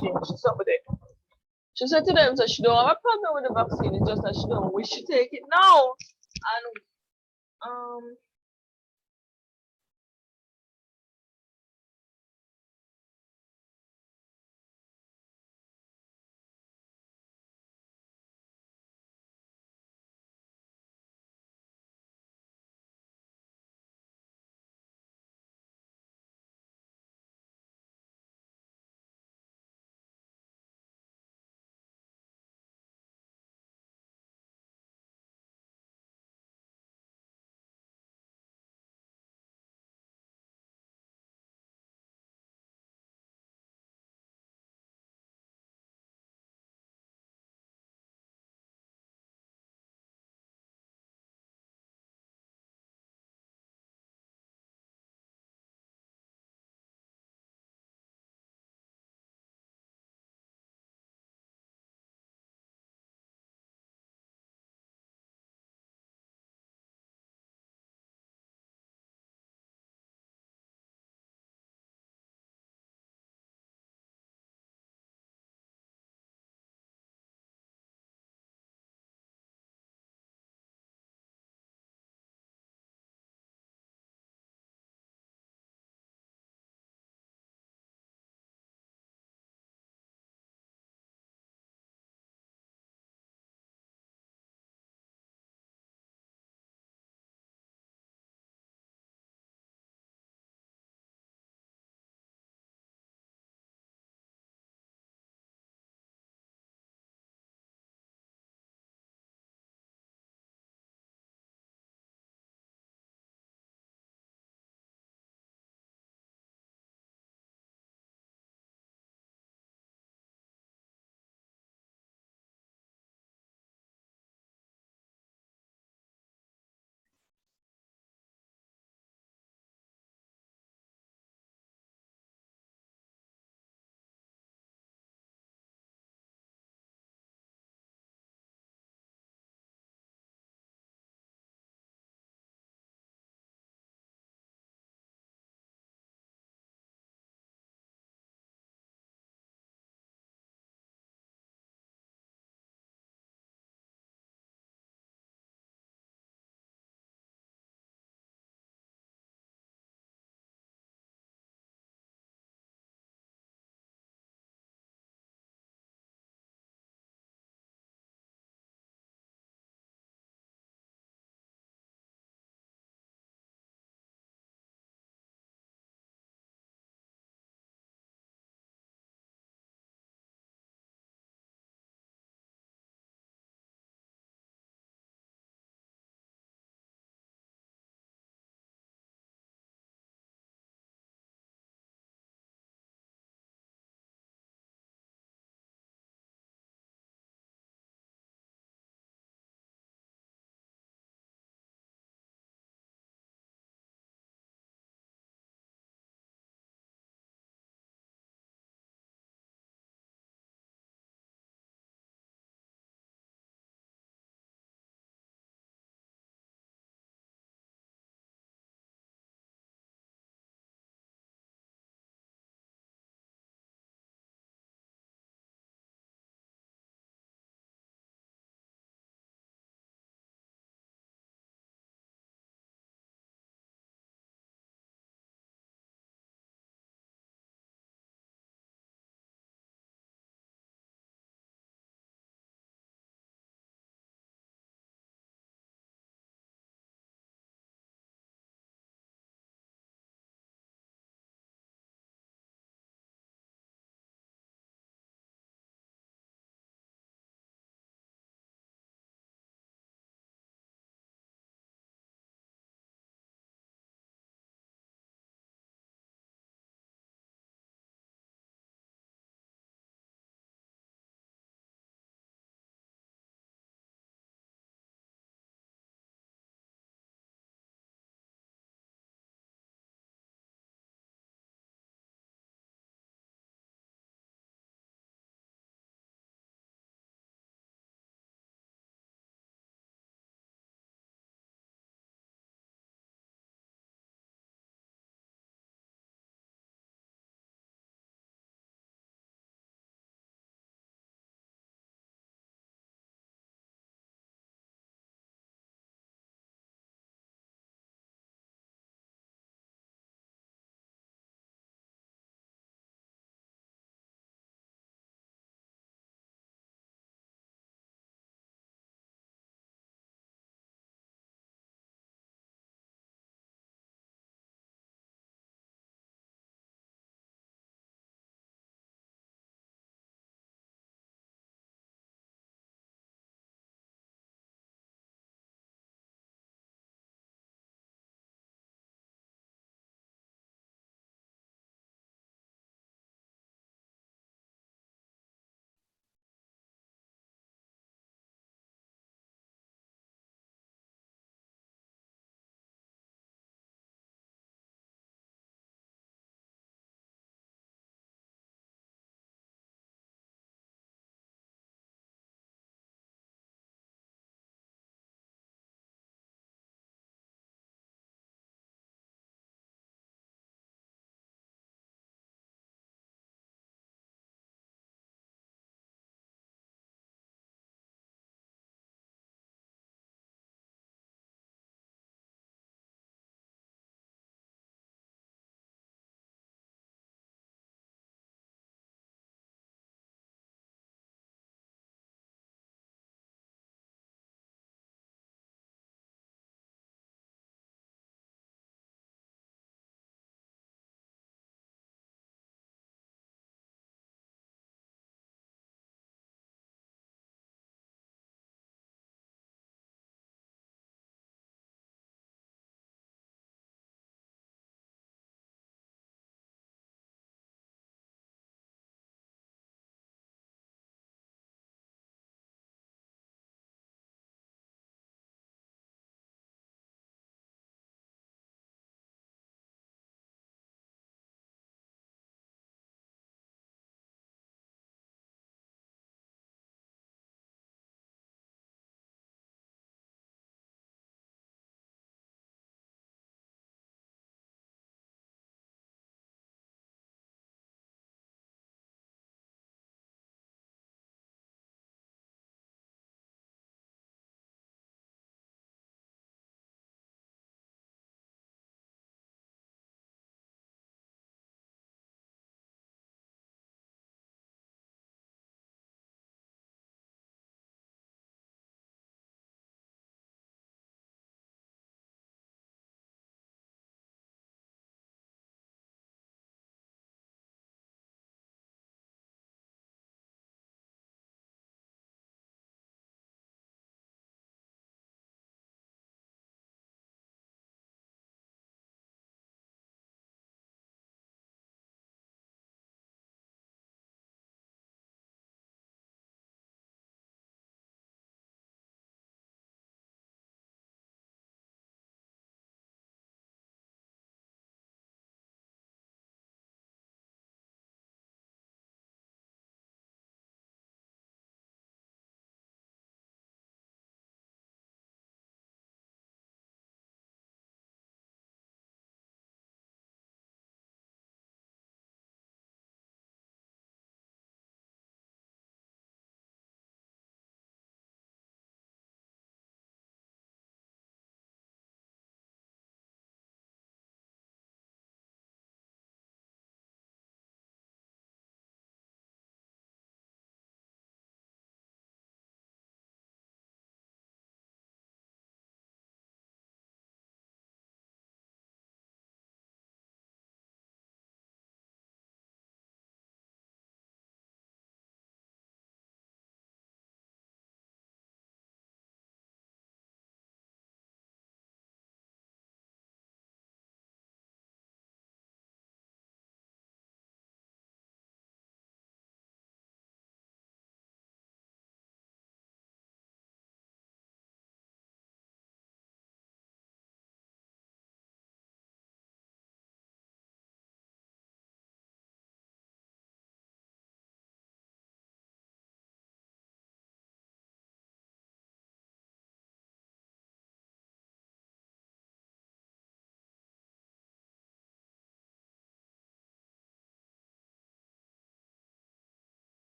change somebody. She said to them that she don't have a problem with the vaccine, it's just that she don't wish to take it now. And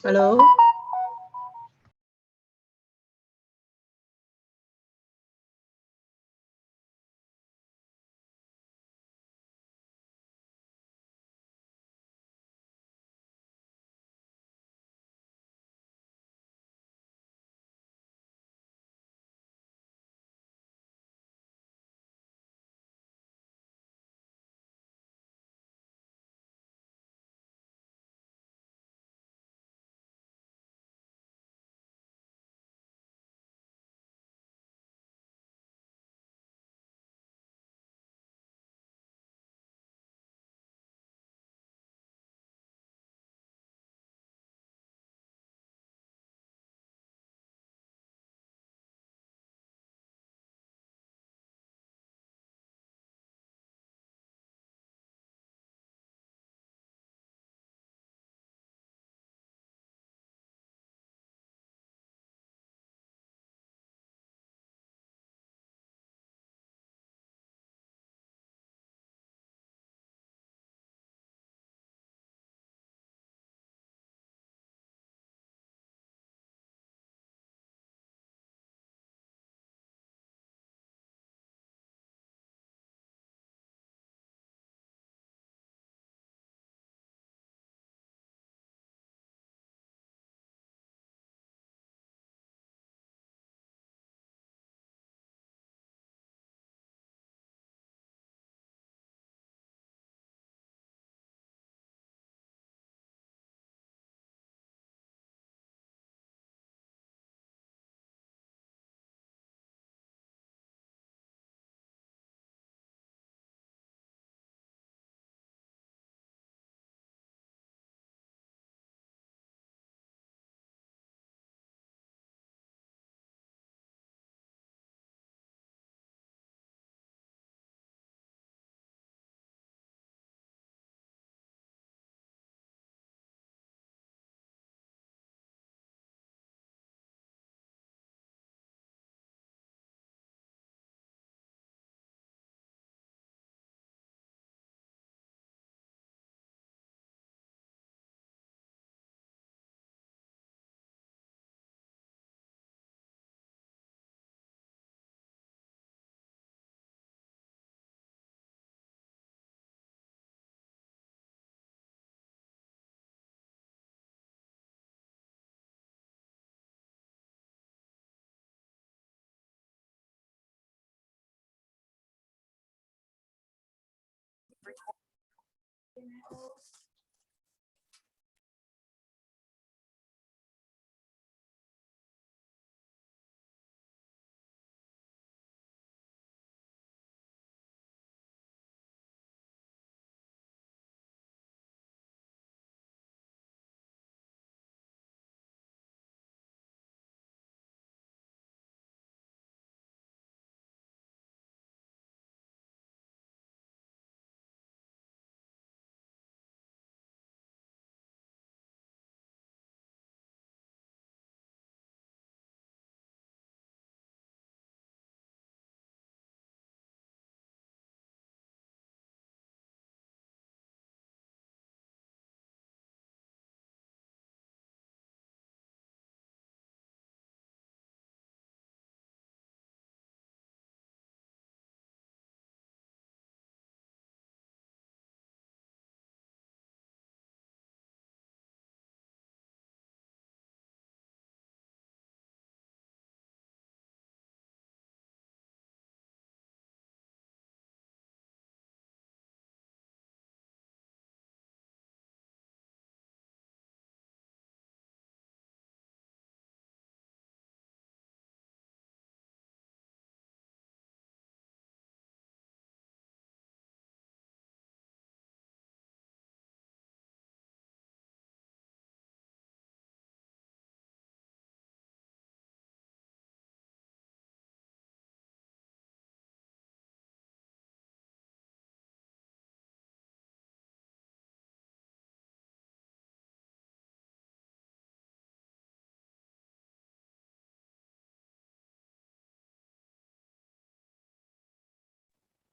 Hello?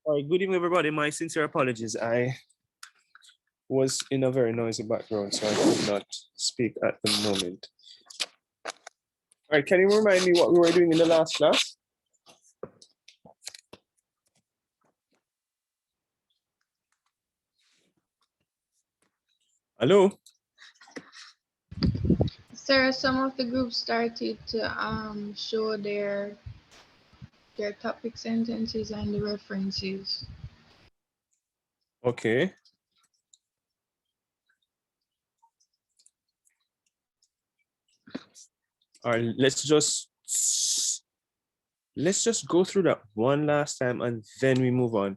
All right, good evening, everybody. My sincere apologies. I was in a very noisy background, so I could not speak at the moment. All right, can you remind me what we were doing in the last class? Hello? Sir, some of the groups started to show their topic sentences and the references. Okay. All right, let's just go through that one last time and then we move on.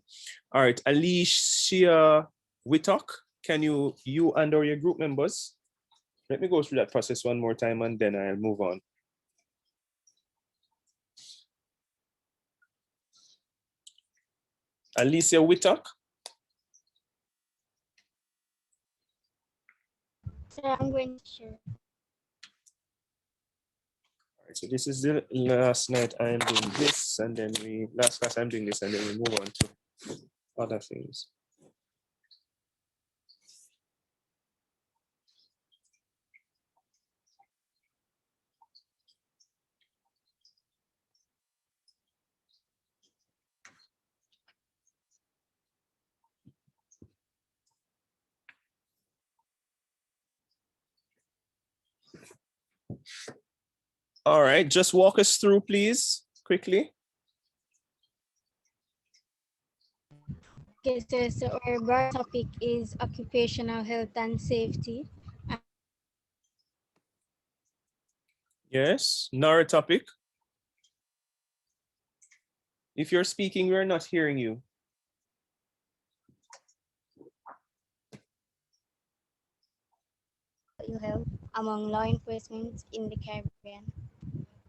All right, Alicia Whittock, can you and or your group members, let me go through that process one more time and then I'll move on. Alicia Whittock. Sir, I'm going to share. All right, so this is the last night I am doing this, and then last class I'm doing this, and then we move on to other things. All right, just walk us through, please, quickly. Okay, so our broad topic is occupational health and safety. Yes, narrow topic. If you're speaking, we're not hearing you. Ill health among law enforcement in the Caribbean.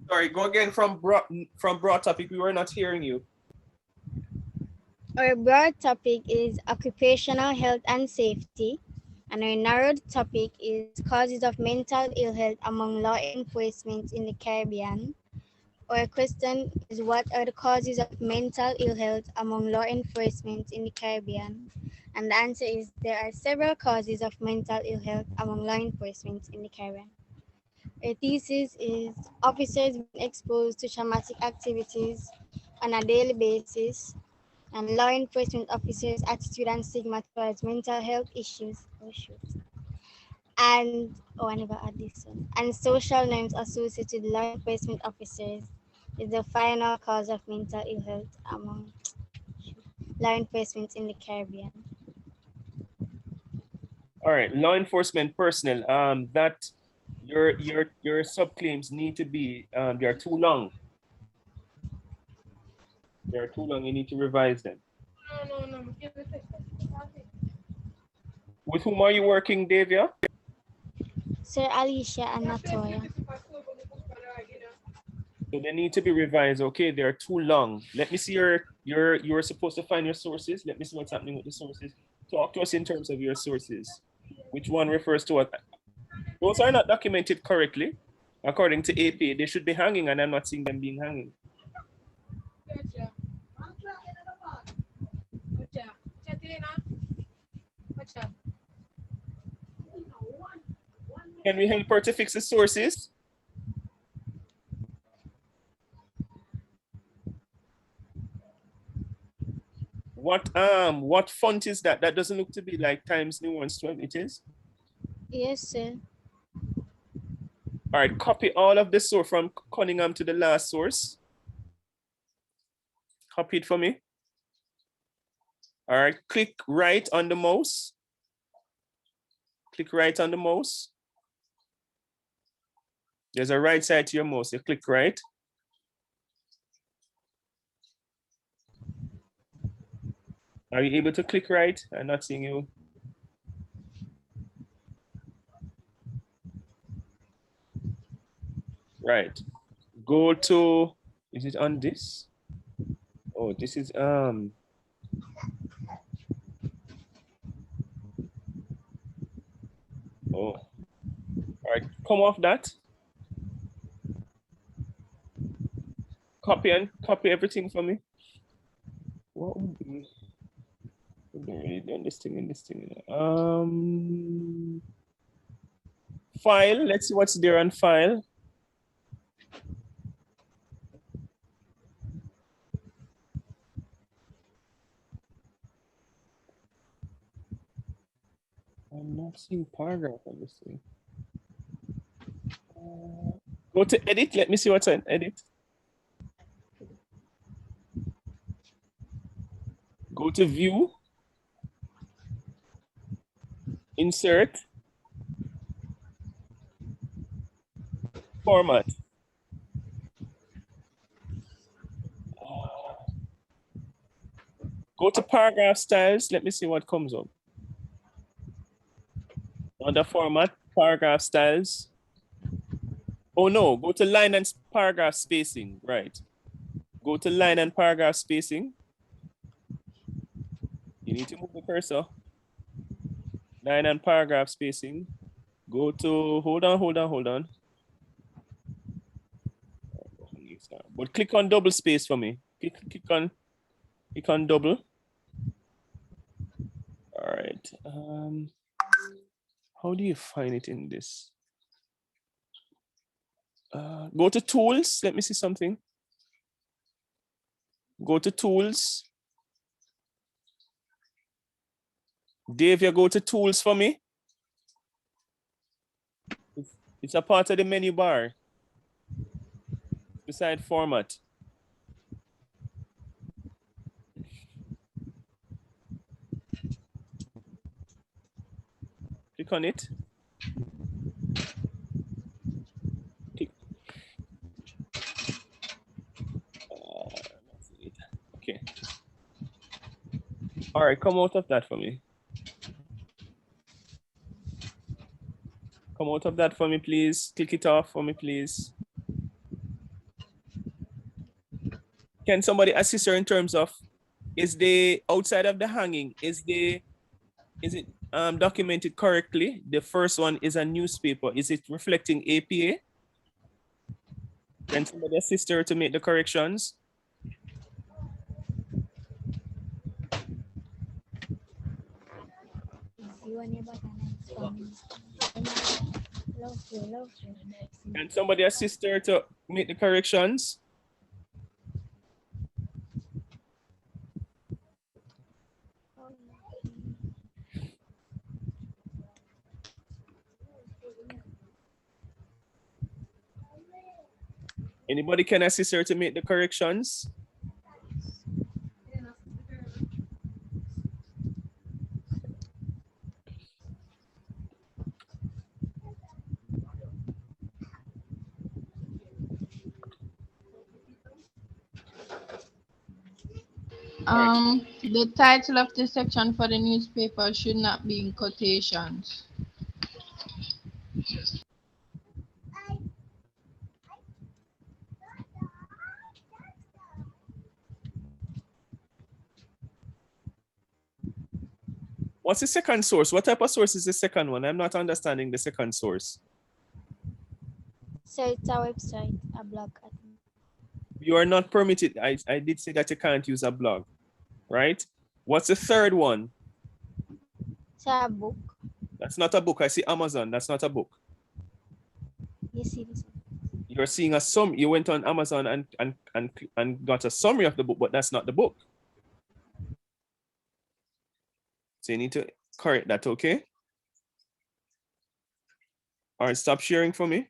Sorry, go again from broad topic. We were not hearing you. Our broad topic is occupational health and safety, and our narrowed topic is causes of mental ill health among law enforcement in the Caribbean. Our question is, what are the causes of mental ill health among law enforcement in the Caribbean? And the answer is, there are several causes of mental ill health among law enforcement in the Caribbean. Our thesis is, officers being exposed to traumatic activities on a daily basis, and law enforcement officers' attitude and stigma towards mental health issues. I never add this one. And social norms associated with law enforcement officers is the final cause of mental ill health among law enforcement in the Caribbean. All right, law enforcement personnel. That your subclaims need to be they are too long. They are too long. You need to revise them. No. With whom are you working, Davia? Sir Alicia and Natoya. So they need to be revised. Okay, they're too long. Let me see you're supposed to find your sources. Let me see what's happening with the sources. Talk to us in terms of your sources. Which one refers to what? Those are not documented correctly. According to AP, they should be hanging, and I'm not seeing them being hanging. Can we help her to fix the sources? What font is that? That doesn't look to be like Times New Ones 12. It is? Yes, sir. All right, copy all of this source from Cunningham to the last source. Copy it for me. All right, click right on the mouse. Click right on the mouse. There's a right side to your mouse. You click right. Are you able to click right? I'm not seeing you. Right. Go to, is it on this? Oh, this is Oh, all right, come off that. Copy everything for me. What would be already done this thing and this thing. File. Let's see what's there on file. I'm not seeing paragraph on this thing. Go to edit. Let me see what's on edit. Go to view. Insert. Format. Go to paragraph styles. Let me see what comes up. Under format, paragraph styles. Oh no, go to line and paragraph spacing, right. Go to line and paragraph spacing. You need to move the cursor. Line and paragraph spacing. Go to, hold on. But click on double space for me. Click on double. All right. How do you find it in this? Go to tools. Let me see something. Go to tools. Dave, you go to tools for me. It's a part of the menu bar. Beside format. Click on it. Click. Okay. All right, come out of that for me. Come out of that for me, please. Click it off for me, please. Can somebody assist her in terms of, is the outside of the hanging, is it documented correctly? The first one is a newspaper. Is it reflecting APA? Can somebody assist her to make the corrections? Can somebody assist her to make the corrections? Anybody can assist her to make the corrections? The title of the section for the newspaper should not be in quotations. What's the second source? What type of source is the second one? I'm not understanding the second source. So it's a website, a blog. You are not permitted. I did say that you can't use a blog, right? What's the third one? It's a book. That's not a book. I see Amazon. That's not a book. You see this? You're seeing a sum. You went on Amazon and got a summary of the book, but that's not the book. So you need to correct that, okay? All right, stop sharing for me.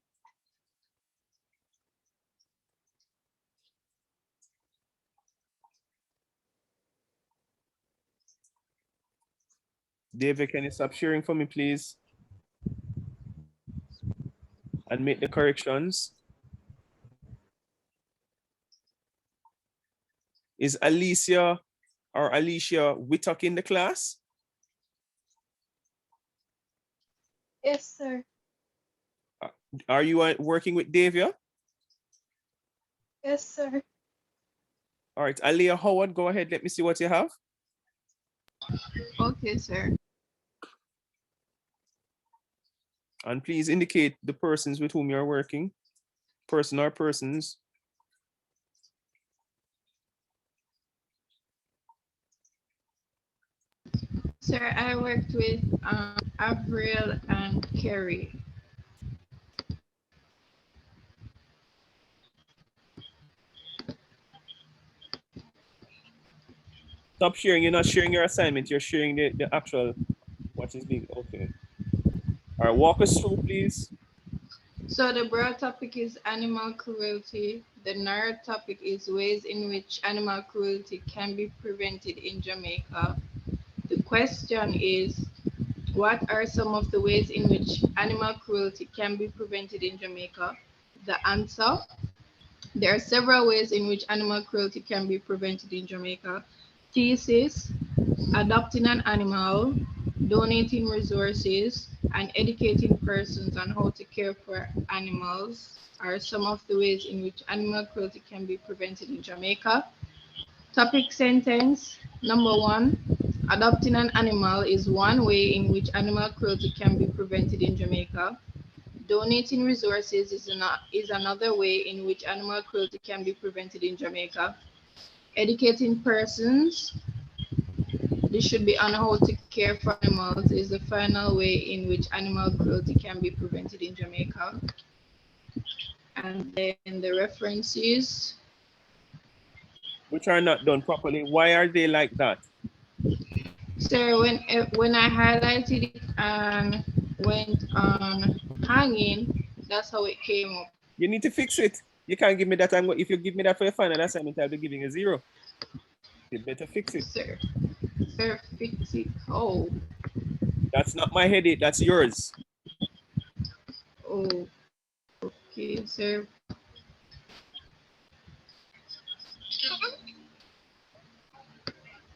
David, can you stop sharing for me, please? And make the corrections. Is Alicia Whittock in the class? Yes, sir. Are you working with Davia? Yes, sir. All right, Aliyah Howard, go ahead. Let me see what you have. Okay, sir. And please indicate the persons with whom you're working. Person or persons. Sir, I worked with Avril and Kerry. Stop sharing. You're not sharing your assignment. You're sharing the actual what is being okay. All right, walk us through, please. So the broad topic is animal cruelty. The narrow topic is ways in which animal cruelty can be prevented in Jamaica. The question is, what are some of the ways in which animal cruelty can be prevented in Jamaica? The answer, there are several ways in which animal cruelty can be prevented in Jamaica. Thesis, adopting an animal, donating resources, and educating persons on how to care for animals are some of the ways in which animal cruelty can be prevented in Jamaica. Topic sentence number 1. Adopting an animal is one way in which animal cruelty can be prevented in Jamaica. Donating resources is another way in which animal cruelty can be prevented in Jamaica. Educating persons, this should be on how to care for animals, is the final way in which animal cruelty can be prevented in Jamaica. And then the references. Which are not done properly. Why are they like that? So when I highlighted it and went on hanging, that's how it came up. You need to fix it. You can't give me that. If you give me that for your final assignment, I'll be giving a 0. You better fix it. Sir, fix it. Oh, That's not my headache. That's yours. oh, okay, sir.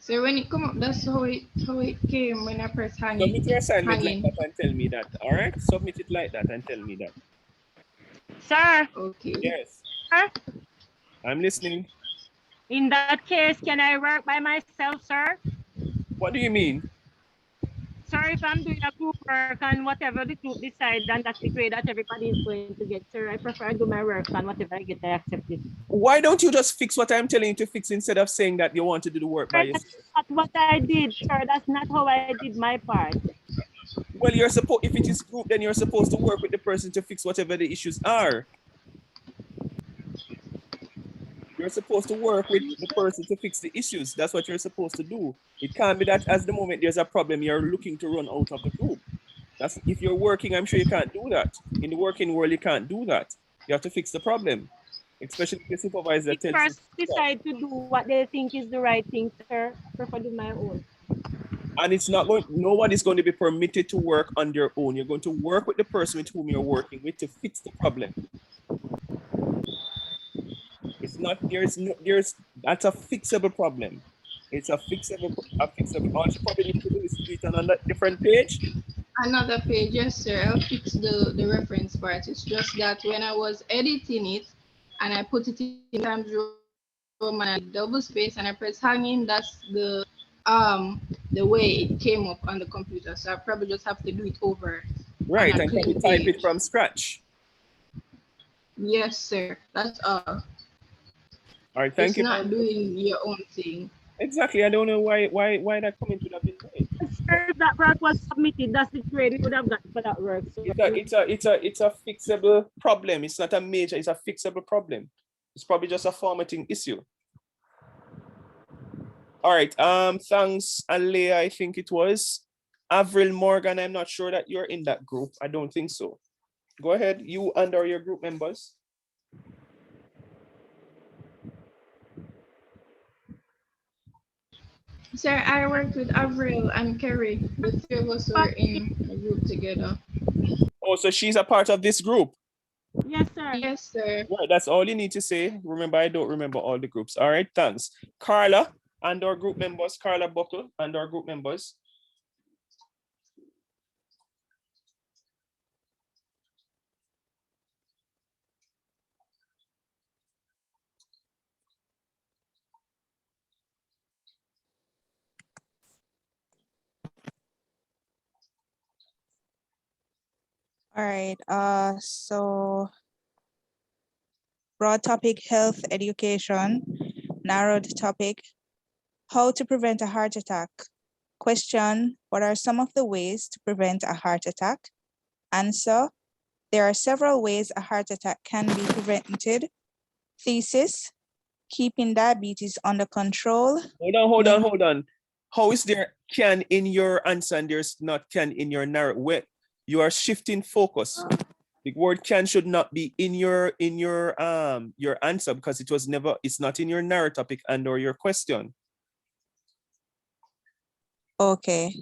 So when it come up, that's how it came when I press hanging. Submit your assignment like that and tell me that. All right? Submit it like that and tell me that. Sir. Okay. Yes. Sir? I'm listening. In that case, can I work by myself, sir? What do you mean? Sir, if I'm doing a group work and whatever the group decides, and that's the grade that everybody is going to get, sir, I prefer to do my work and whatever I get, I accept it. Why don't you just fix what I'm telling you to fix instead of saying that you want to do the work by yourself? That's not what I did, sir. That's not how I did my part. Well, you're supposed, if it is group, then you're supposed to work with the person to fix whatever the issues are. You're supposed to work with the person to fix the issues. That's what you're supposed to do. It can't be that as the moment there's a problem, you're looking to run out of the group. That's if you're working, I'm sure you can't do that. In the working world, you can't do that. You have to fix the problem, especially if the supervisor If tells first you decide to do what they think is the right thing, sir, I prefer to do my own. and it's not going, nobody's going to be permitted to work on their own. You're going to work with the person with whom you're working with to fix the problem. It's not, that's a fixable problem. It's a fixable. All you probably need to do is do it on a different page. Another page, yes, sir. I'll fix the reference part. It's just that when I was editing it and I put it in Times Roman and double space and I press hanging, that's the way it came up on the computer. So I probably just have to do it over. Right, and probably type it from scratch. Yes, sir. That's all. All right, thank you. It's not doing your own thing. Exactly. I don't know why that comment would have been made. Sir, if that work was submitted, that's the grade we would have got for that work. So It's a fixable problem. It's not a major, it's a fixable problem. It's probably just a formatting issue. All right, thanks, Alea, I think it was. Avril Morgan, I'm not sure that you're in that group. I don't think so. Go ahead, you and or your group members. Sir, I worked with Avril and Kerry. The three of us were in a group together. Oh, so she's a part of this group? yes, sir. Yes, sir. Right, that's all you need to say. Remember, I don't remember all the groups. All right, thanks. Carla and our group members, Carla Buckle and our group members. All right, so broad topic, health education. Narrowed topic, how to prevent a heart attack. Question, what are some of the ways to prevent a heart attack? Answer, there are several ways a heart attack can be prevented. Thesis, keeping diabetes under control. Hold on. How is there can in your answer and there's not can in your narrative? Where you are shifting focus. The word can should not be in your answer because it's not in your narrative topic and or your question. Okay.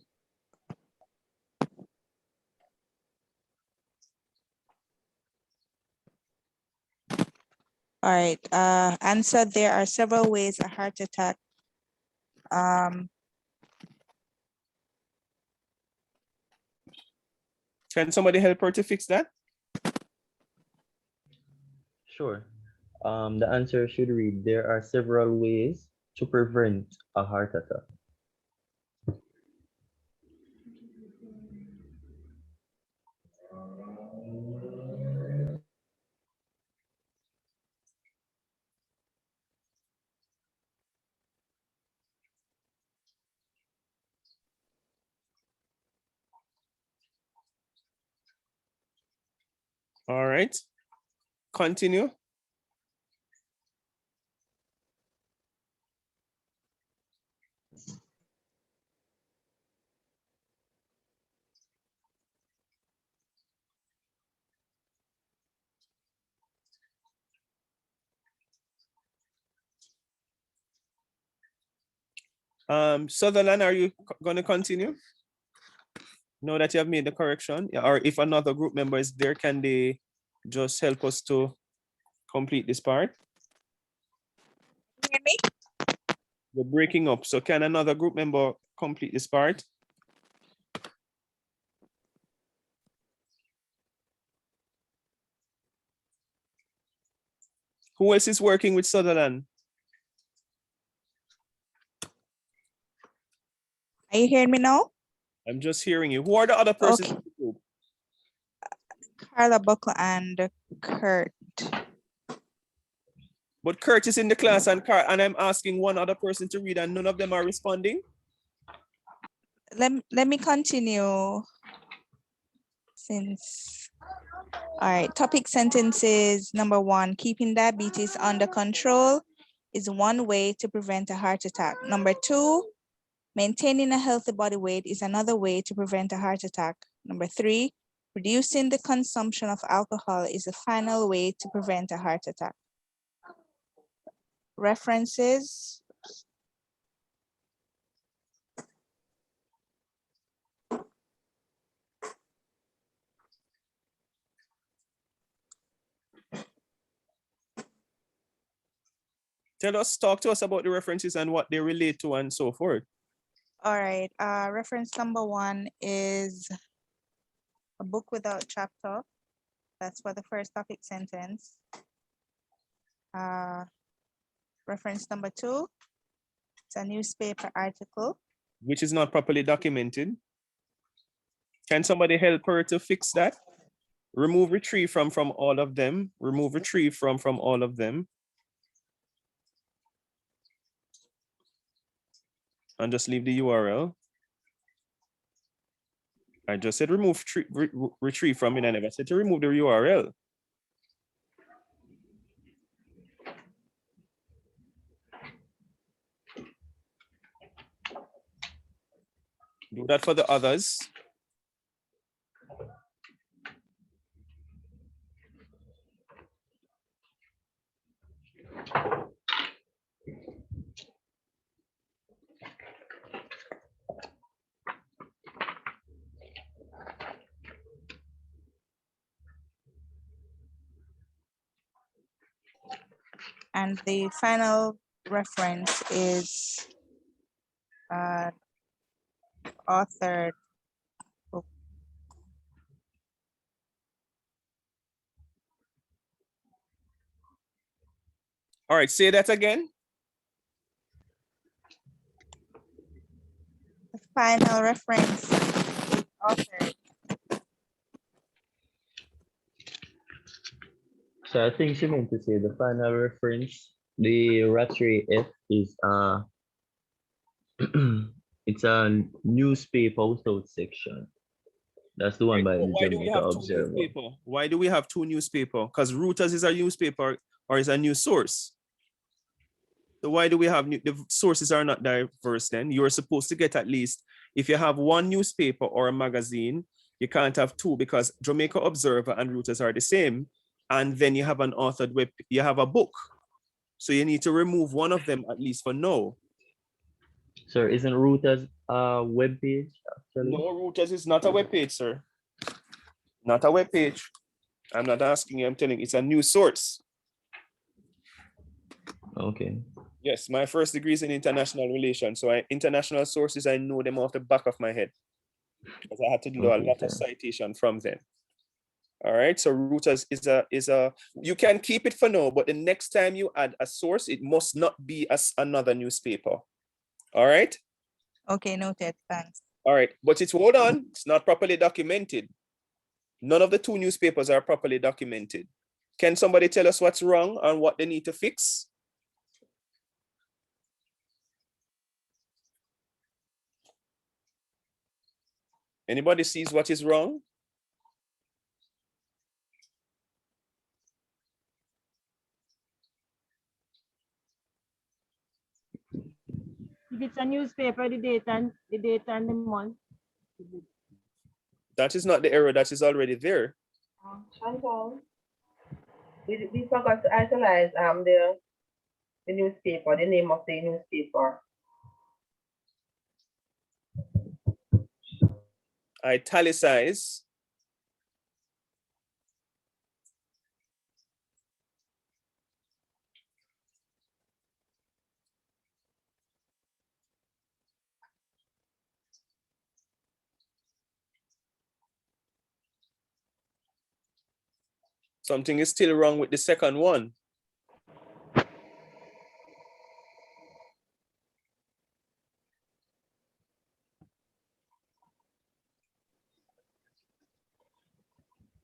All right. Answer, there are several ways a heart attack Can somebody help her to fix that? Sure. The answer should read, there are several ways to prevent a heart attack. All right. Continue. Sutherland, are you going to continue? Now that you have made the correction, or if another group member is there, can they just help us to complete this part? hear me? We're breaking up. So can another group member complete this part? Who else is working with Sutherland? Are you hearing me now? I'm just hearing you. Who are the other persons Okay. in the group? Carla Buckle and Kurt. But Kurt is in the class and I'm asking one other person to read and none of them are responding. Let me continue since, all right, topic sentences. Number 1, keeping diabetes under control is one way to prevent a heart attack. Number 2, maintaining a healthy body weight is another way to prevent a heart attack. Number 3, reducing the consumption of alcohol is the final way to prevent a heart attack. References. Talk to us about the references and what they relate to and so forth. All right, reference number 1 is a book without chapter. That's for the first topic sentence. Reference number 2, it's a newspaper article. Which is not properly documented. Can somebody help her to fix that? Remove retrieve from all of them. Remove retrieve from all of them. And just leave the URL. I just said remove retrieve from it. I never said to remove the URL. Do that for the others. And the final reference is authored book. All right, say that again. The final reference is authored. So I think she meant to say the final reference, the Rattray F is It's a newspaper without section. That's the one by the Why do we Jamaica have two Observer. newspaper? Why do we have two newspaper? Because Reuters is a newspaper or is a news source. So why do we have the sources are not diverse then? You're supposed to get at least, if you have one newspaper or a magazine, you can't have two because Jamaica Observer and Reuters are the same. And then you have an authored web, you have a book. So you need to remove one of them at least for now. Sir, isn't Reuters a web page actually? No, Reuters is not a web page, sir. Not a web page. I'm not asking you, I'm telling you, it's a news source. Okay. Yes, my first degree is in international relations. So international sources, I know them off the back of my head. Because I had to do a lot of citation from them. All right, so Reuters is a you can keep it for now, but the next time you add a source, it must not be as another newspaper. All right? Okay, noted, thanks. All right, but hold on, it's not properly documented. None of the two newspapers are properly documented. Can somebody tell us what's wrong and what they need to fix? Anybody sees what is wrong? If it's a newspaper, the date and the month. That is not the error that is already there. Chantal, we forgot to italize the newspaper, the name of the newspaper. Italicize. Something is still wrong with the second one.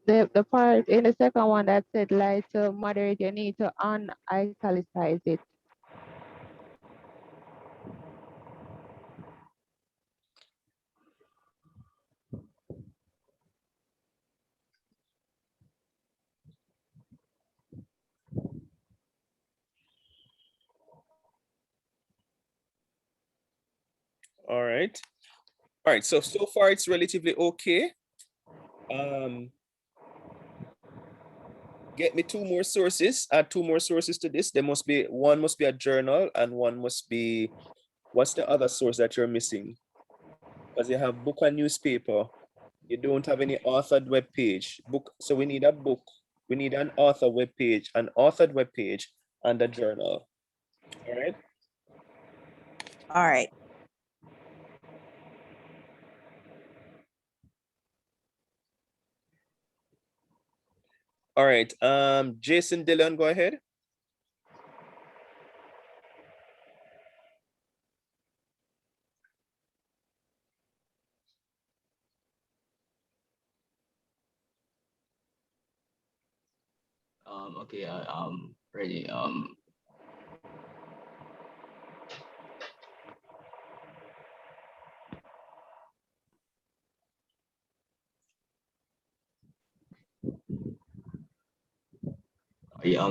The part in the second one that said like to moderate, you need to un-italicize it. All right. All right, so far it's relatively okay. Get me two more sources, add two more sources to this. One must be a journal and one must be, what's the other source that you're missing? Because you have book and newspaper. You don't have any authored web page. Book, so we need a book. We need an author web page, an authored web page, and a journal. All right. All right. All right. Jason Dillon, go ahead. Okay, I'm ready.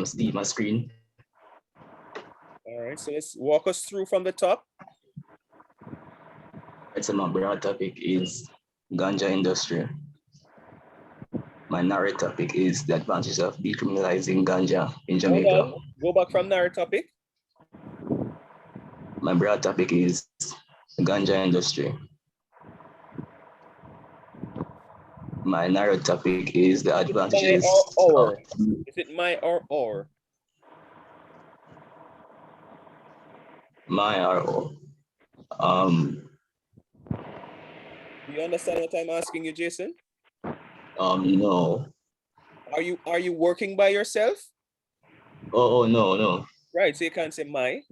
Steve, my screen. All right, so let's walk us through from the top. So my broad topic is ganja industry. My narrow topic is the advantages of decriminalizing ganja in Jamaica. Go back from narrow topic. My broad topic is ganja industry. My narrow topic is the advantages. Is it my or? My or. Do you understand what I'm asking you, Jason? No. Are you working by yourself? Oh, no. Right, so you can't say my.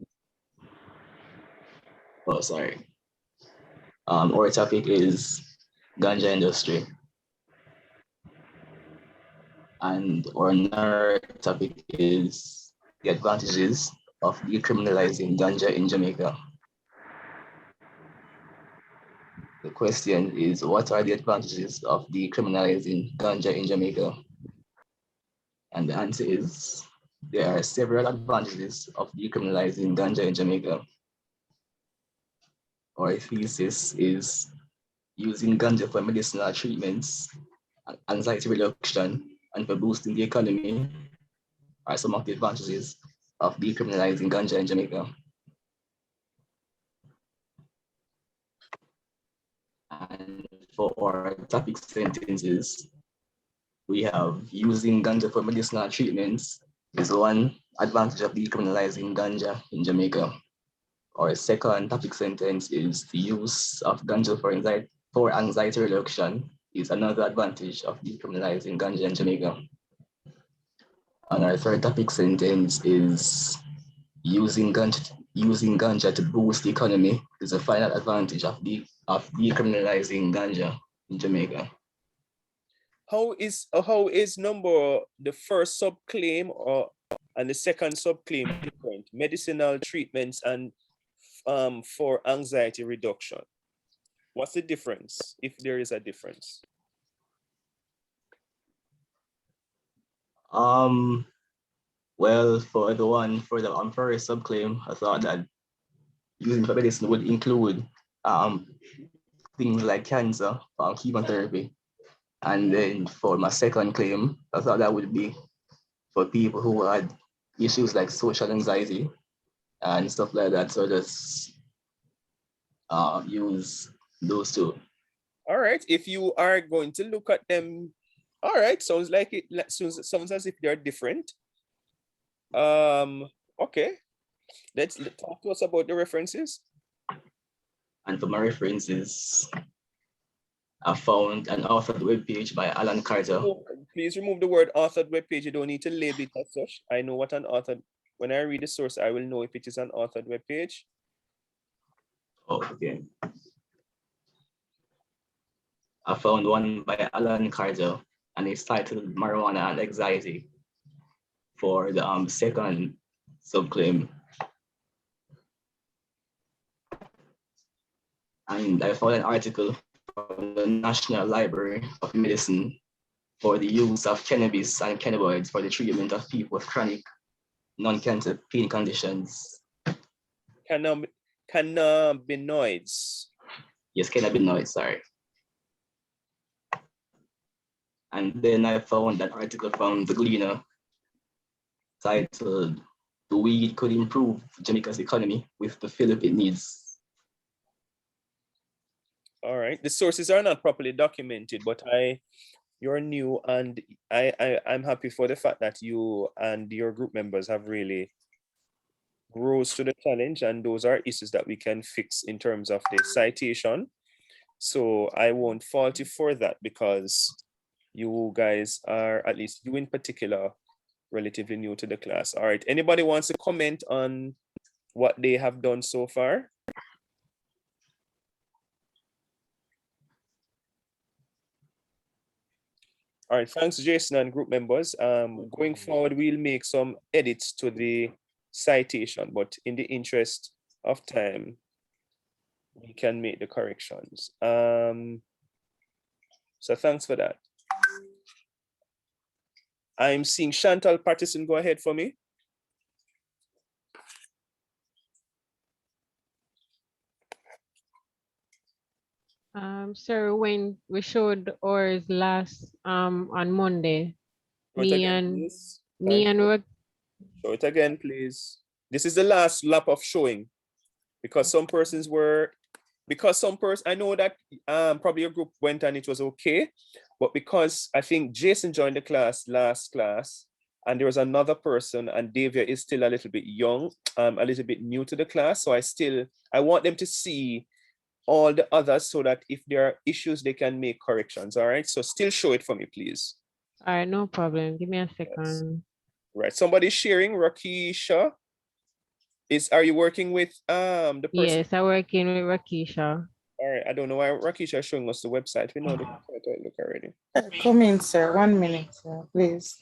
Oh, sorry. Our topic is ganja industry. And our narrow topic is the advantages of decriminalizing ganja in Jamaica. The question is, what are the advantages of decriminalizing ganja in Jamaica? And the answer is, there are several advantages of decriminalizing ganja in Jamaica. Our thesis is using ganja for medicinal treatments, anxiety reduction, and for boosting the economy are some of the advantages of decriminalizing ganja in Jamaica. And for our topic sentences, we have using ganja for medicinal treatments is one advantage of decriminalizing ganja in Jamaica. Our second topic sentence is the use of ganja for anxiety reduction is another advantage of decriminalizing ganja in Jamaica. And our third topic sentence is using ganja to boost the economy is a final advantage of decriminalizing ganja in Jamaica. How is number the first subclaim and the second subclaim different? Medicinal treatments and for anxiety reduction. What's the difference, if there is a difference? Well, for the first subclaim, I thought that using for medicine would include things like cancer, chemotherapy. And then for my second claim, I thought that would be for people who had issues like social anxiety and stuff like that. So just use those two. All right, if you are going to look at them, all right, sounds like it sounds as if they're different. Okay, let's talk to us about the references. And for my references, I found an authored webpage by Alan Carter. Please remove the word authored webpage. You don't need to label it as such. I know what an authored, when I read the source, I will know if it is an authored webpage. Oh, okay. I found one by Alan Carter, and it's titled Marijuana and Anxiety for the second subclaim. And I found an article from the National Library of Medicine for the use of cannabis and cannabinoids for the treatment of people with chronic non-cancer pain conditions. Cannabinoids. Yes, cannabinoids, sorry. And then I found an article from the Gleaner titled, "The Weed Could Improve Jamaica's Economy with the Fillip It Needs." All right, the sources are not properly documented, but you're new, and I'm happy for the fact that you and your group members have really rose to the challenge, and those are issues that we can fix in terms of the citation. So I won't fault you for that, because you guys are, at least you in particular, relatively new to the class. All right, anybody wants to comment on what they have done so far? All right, thanks, Jason and group members. Going forward, we'll make some edits to the citation, but in the interest of time, we can make the corrections. So thanks for that. I'm seeing Chantal Patterson. Go ahead for me. Sir, when we showed ours last on Monday, Show it again, please. This is the last lap of showing, because some persons were, I know that probably your group went and it was okay, but because I think Jason joined the class last class, and there was another person, and Davia is still a little bit young, a little bit new to the class, so I want them to see all the others so that if there are issues, they can make corrections. All right, so still show it for me, please. All right, no problem. Give me a second. Right, somebody's sharing. Rakisha, are you working with the person? Yes, I'm working with Rakisha. All right, I don't know why Rakisha is showing us the website. We know the website, look already. Come in, sir. 1 minute, sir, please.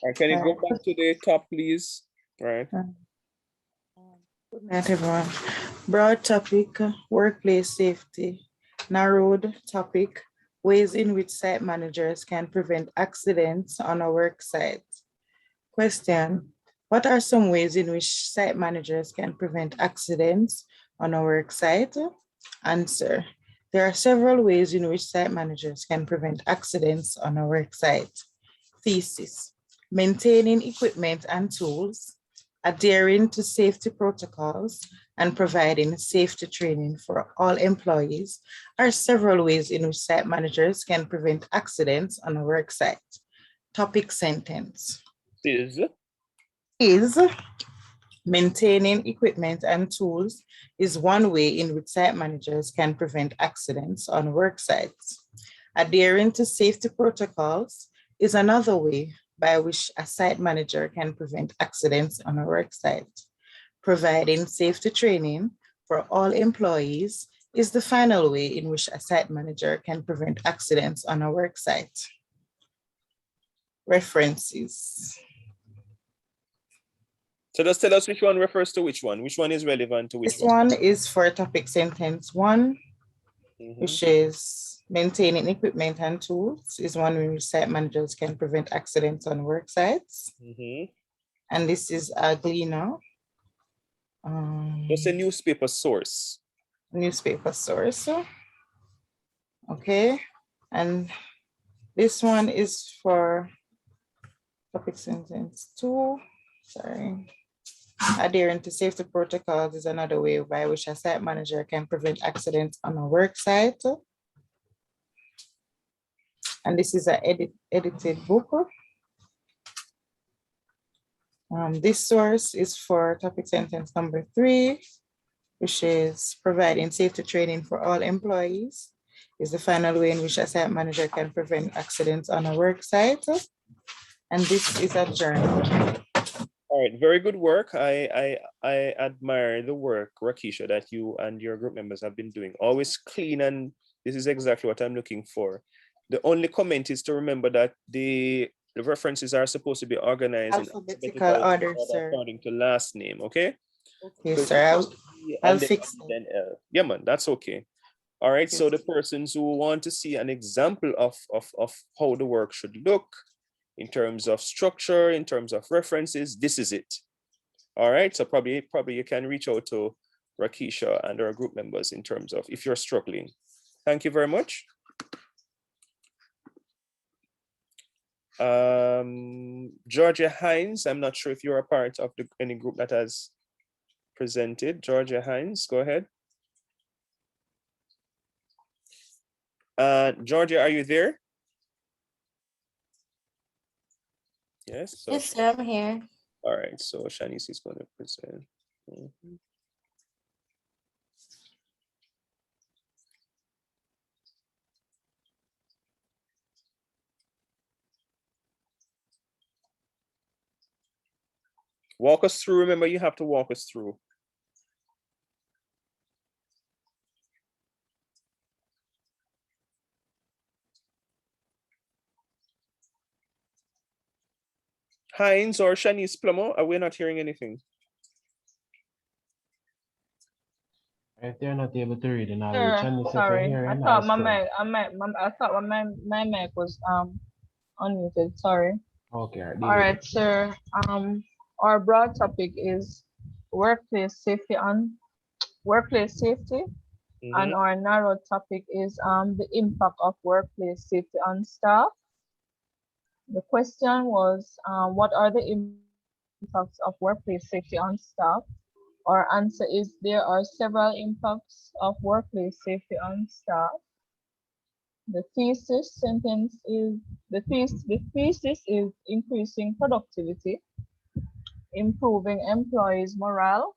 All right, can you go back to the top, please? All right. Good night, everyone. Broad topic, workplace safety. Narrowed topic, ways in which site managers can prevent accidents on a work site. Question, what are some ways in which site managers can prevent accidents on a work site? Answer, there are several ways in which site managers can prevent accidents on a work site. Thesis, maintaining equipment and tools, adhering to safety protocols, and providing safety training for all employees are several ways in which site managers can prevent accidents on a work site. Topic sentence. Is maintaining equipment and tools is one way in which site managers can prevent accidents on work sites. Adhering to safety protocols is another way by which a site manager can prevent accidents on a work site. Providing safety training for all employees is the final way in which a site manager can prevent accidents on a work site. References. So just tell us which one refers to which one. Which one is relevant to which This one is for topic sentence 1, which is maintaining equipment and tools is one way which site managers can prevent accidents on work sites. And this is a Gleaner. Just a newspaper source. Newspaper source. Okay. And this one is for topic sentence 2. Sorry. Adhering to safety protocols is another way by which a site manager can prevent accidents on a work site. And this is an edited book. This source is for topic sentence number 3, which is providing safety training for all employees is the final way in which a site manager can prevent accidents on a work site. And this is a journal. All right, very good work. I admire the work, Rakisha, that you and your group members have been doing. Always clean, and this is exactly what I'm looking for. The only comment is to remember that the references are supposed to be organized in alphabetical order, sir. According to last name, okay? Okay, sir, I'll fix it. Then L. Yeah, man, that's okay. All right, so the persons who want to see an example of how the work should look in terms of structure, in terms of references, this is it. All right, so probably you can reach out to Rakisha and our group members in terms of if you're struggling. Thank you very much. Georgia Hines, I'm not sure if you're a part of any group that has presented. Georgia Hines, go ahead. Georgia, are you there? Yes. So, yes, sir, I'm here. All right, so Shanice is going to present. Walk us through. Remember, you have to walk us through. Hines or Shanice Plummer, are we not hearing anything? If they're not able to read, then I'll Sure, Shanice, sorry. hearing, I thought I thought my mic was unmuted. Sorry. Okay. All right, sir. Our broad topic is workplace safety and our narrow topic is the impact of workplace safety on staff. The question was, what are the impacts of workplace safety on staff? Our answer is there are several impacts of workplace safety on staff. The thesis sentence is the thesis is increasing productivity, improving employees' morale,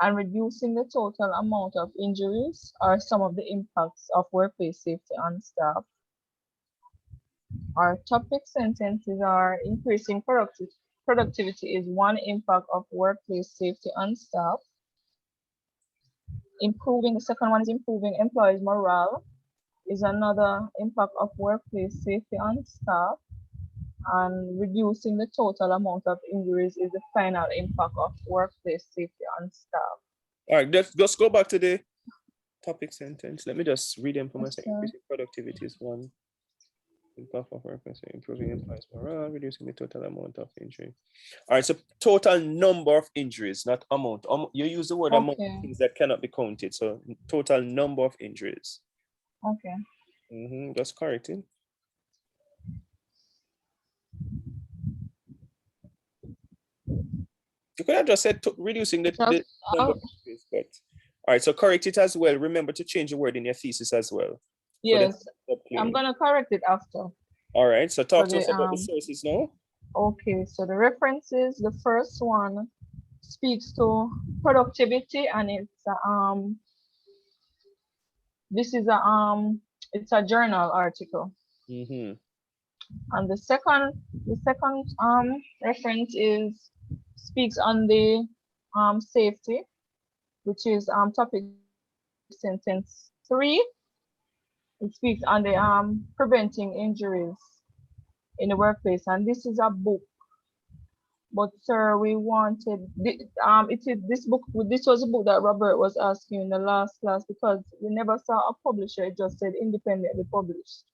and reducing the total amount of injuries are some of the impacts of workplace safety on staff. Our topic sentences are increasing productivity is one impact of workplace safety on staff. The second one is improving employees' morale is another impact of workplace safety on staff. And reducing the total amount of injuries is the final impact of workplace safety on staff. All right, let's go back to the topic sentence. Let me just read them for my Yes, second. sir. Increasing productivity is one. Impact of workplace, improving employees' morale, reducing the total amount of injury. All right, so total number of injuries, not amount. You use the word amount, Okay. things that cannot be counted. So total number of injuries. Okay. Just correcting. You could have just said reducing the number of injuries, but all right, so correct it as well. Remember to change the word in your thesis as well. Yes, I'm gonna correct it after. All right, so talk So to us about the sources now. Okay, so the references, the first one speaks to productivity, and it's a journal article. And the second reference speaks on the safety, which is topic sentence 3. It speaks on the preventing injuries in the workplace, and this is a book. But sir, we wanted this book. This was a book that Robert was asking in the last class, because we never saw a publisher. It just said independently published.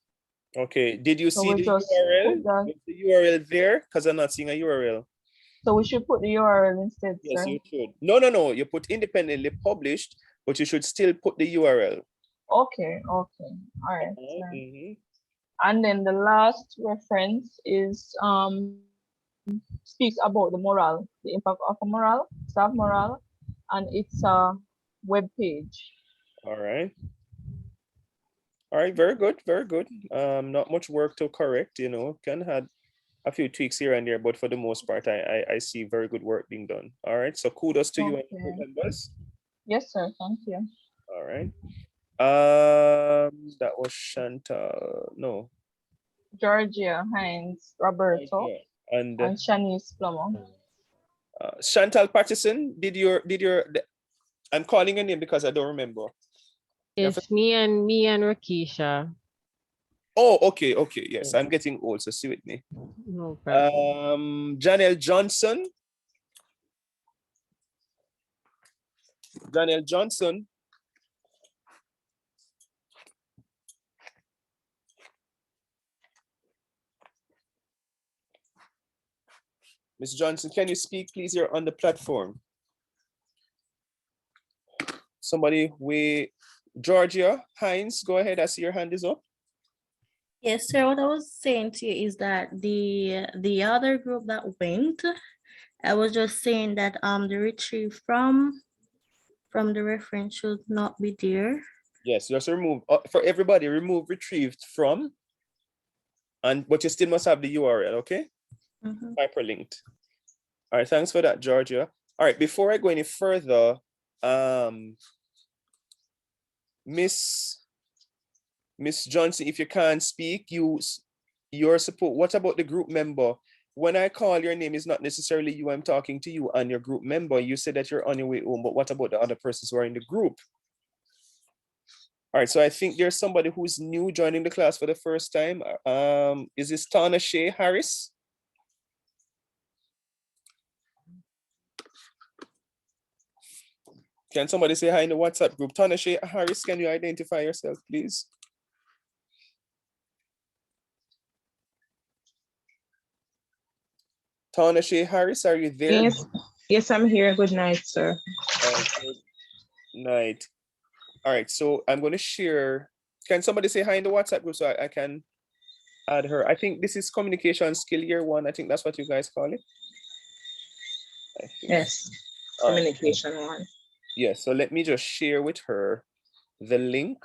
Okay, did you So see we the just URL? put that. Is the URL there? Because I'm not seeing a URL. So we should put the URL instead, Yes, sir. you should. No. You put independently published, but you should still put the URL. Okay. All right. And then the last reference is speaks about the morale, the impact of morale, staff morale, and it's a web page. All right. Very good. Not much work to correct, can have a few tweaks here and there, but for the most part, I see very good work being done. All right, so kudos to you and your members. Yes, sir, thank you. All right. That was Chantal, no. Georgia, Hines, Roberto, and Shanice Plummer. Chantal Patterson, I'm calling your name because I don't remember. It's me and Rakisha. Oh, okay. Yes, I'm getting old, so see with me. No problem. Janelle Johnson. Ms. Johnson, can you speak, please? You're on the platform. Somebody with Georgia Hines, go ahead. I see your hand is up. Yes, sir. What I was saying to you is that the other group that went, I was just saying that the retrieve from the reference should not be there. Yes, just remove for everybody. Remove retrieved from, but you still must have the URL. Okay, hyperlinked. All right, thanks for that, Georgia. All right, before I go any further, Miss Johnson, if you can't speak, your support. What about the group member? When I call your name, it's not necessarily you. I'm talking to you and your group member. You said that you're on your way home, but what about the other persons who are in the group? All right, so I think there's somebody who's new joining the class for the first time. Is this Tana Shea Harris? Can somebody say hi in the WhatsApp group? Tana Shea Harris, can you identify yourself, please? Tana Shea Harris, are you there? Yes, I'm here. Good night, sir. Good night. All right, so I'm going to share. Can somebody say hi in the WhatsApp group so I can add her? I think this is communication skill year 1. I think that's what you guys call it. Yes, communication 1. Yes, so let me just share with her the link.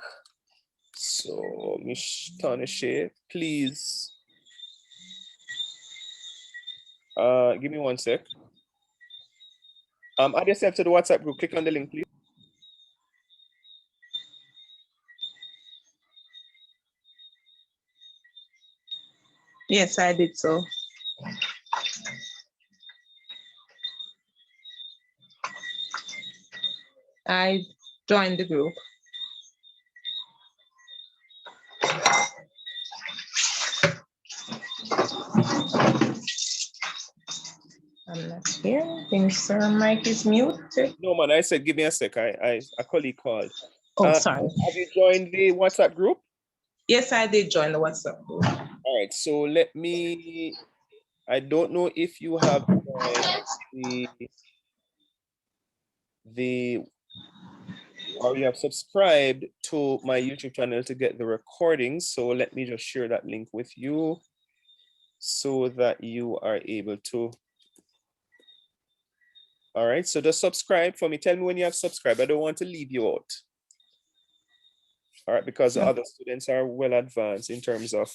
So Miss Tanisha, please. Give me 1 sec. Add yourself to the WhatsApp group. Click on the link, please. Yes, I did so. I joined the group. Okay, I think Sir Mike is muted. No, man, I said, give me a sec. A colleague called. Oh, sorry. Have you joined the WhatsApp group? Yes, I did join the WhatsApp group. All right, so let me, I don't know if you have joined or you have subscribed to my YouTube channel to get the recordings. So let me just share that link with you so that you are able to. All right, so just subscribe for me. Tell me when you have subscribed. I don't want to leave you out. All right, because the other students are well advanced in terms of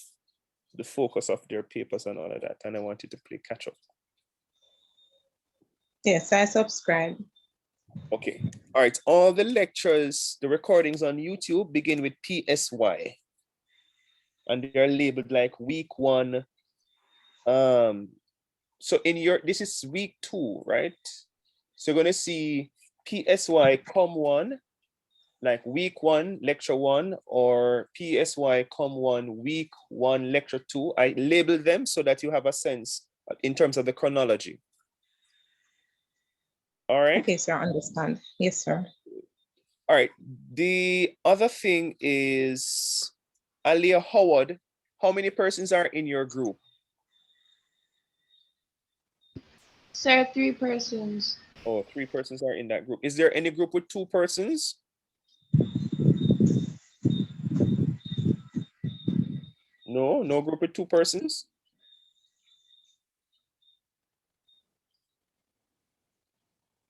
the focus of their papers and all of that. And I want you to play catch up. Yes, I subscribe. Okay. All right. All the lectures, the recordings on YouTube begin with PSY. And they're labeled like week 1. So in your, this is week 2, right? So you're going to see PSY COM ONE, like week 1, lecture 1, or PSY COM ONE, week 1, lecture 2. I label them so that you have a sense in terms of the chronology. All right. Okay, sir, I understand. Yes, sir. All right. The other thing is, Alia Howard, how many persons are in your group? Sir, 3 persons. Oh, 3 persons are in that group. Is there any group with 2 persons? No, no group with 2 persons.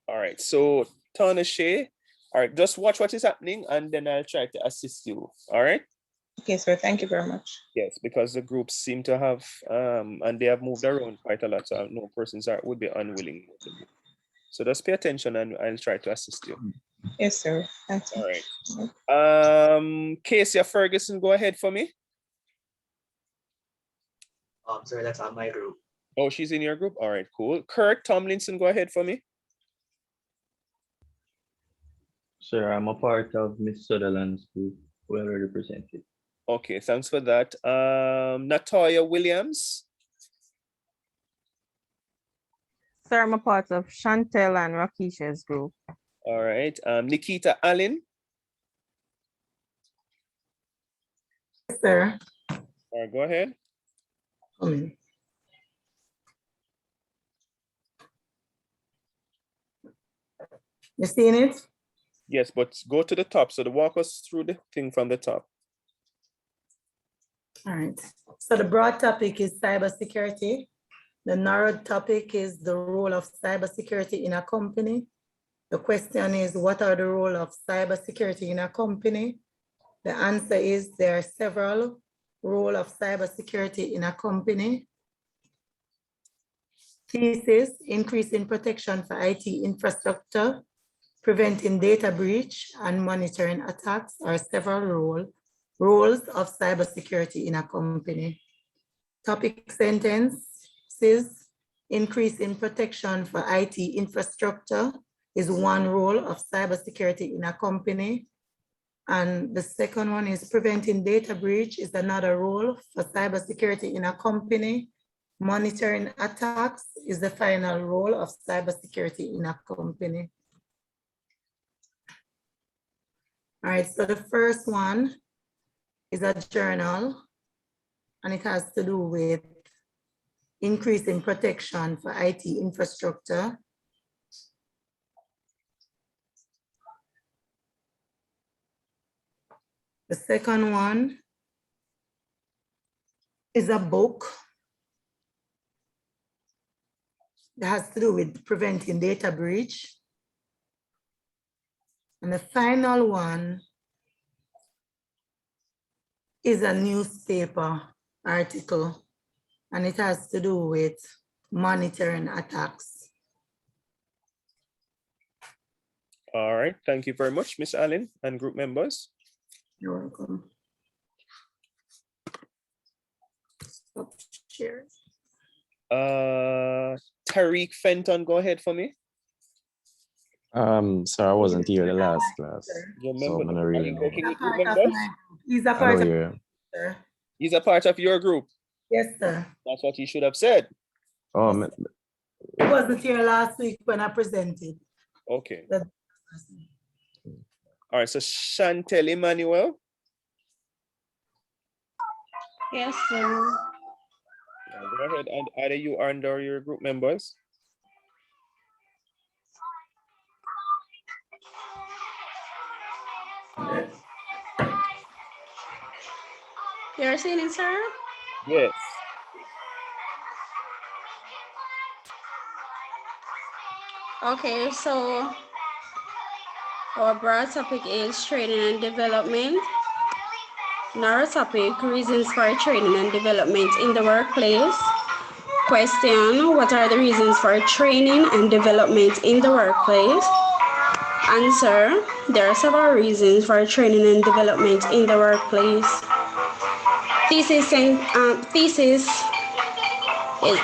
All right, so Tanashe, all right, just watch what is happening and then I'll try to assist you. All right. Okay, sir, thank you very much. Yes, because the groups seem to have, and they have moved around quite a lot, so no persons would be unwilling. So just pay attention and I'll try to assist you. Yes, sir. Thanks. All right. Casey Ferguson, go ahead for me. Sorry, that's on my group. Oh, she's in your group? All right, cool. Kurt Tomlinson, go ahead for me. Sir, I'm a part of Miss Sutherland's group, well represented. Okay, thanks for that. Natoya Williams. Sir, I'm a part of Chantel and Rakisha's group. All right. Nikita Allen. Yes, sir. All right, go ahead. You seeing it? Yes, but go to the top. So to walk us through the thing from the top. All right. So the broad topic is cybersecurity. The narrowed topic is the role of cybersecurity in a company. The question is, what are the role of cybersecurity in a company? The answer is there are several roles of cybersecurity in a company. Thesis, increasing protection for IT infrastructure, preventing data breach and monitoring attacks are several roles of cybersecurity in a company. Topic sentences, increasing protection for IT infrastructure is one role of cybersecurity in a company. And the second one is preventing data breach is another role for cybersecurity in a company. Monitoring attacks is the final role of cybersecurity in a company. All right, so the first one is a journal, and it has to do with increasing protection for IT infrastructure. The second one is a book that has to do with preventing data breach. And the final one is a newspaper article, and it has to do with monitoring attacks. All right, thank you very much, Ms. Allen and group members. You're welcome. Stop sharing. Tariq Fenton, go ahead for me. So I wasn't here the last class. You So I'm gonna are read you now. working with group members? He's a I part know of you. sir. He's a part of your group. Yes, sir. That's what he should have said. Oh, It wasn't here last week when I presented. Okay. That- All right, so Chantel Emmanuel. Yes, sir. Go ahead, and either you or under your group members. You're saying it, sir? Yes. Okay, so our broad topic is training and development. Narrow topic, reasons for training and development in the workplace. Question, what are the reasons for training and development in the workplace? Answer, there are several reasons for training and development in the workplace. Thesis is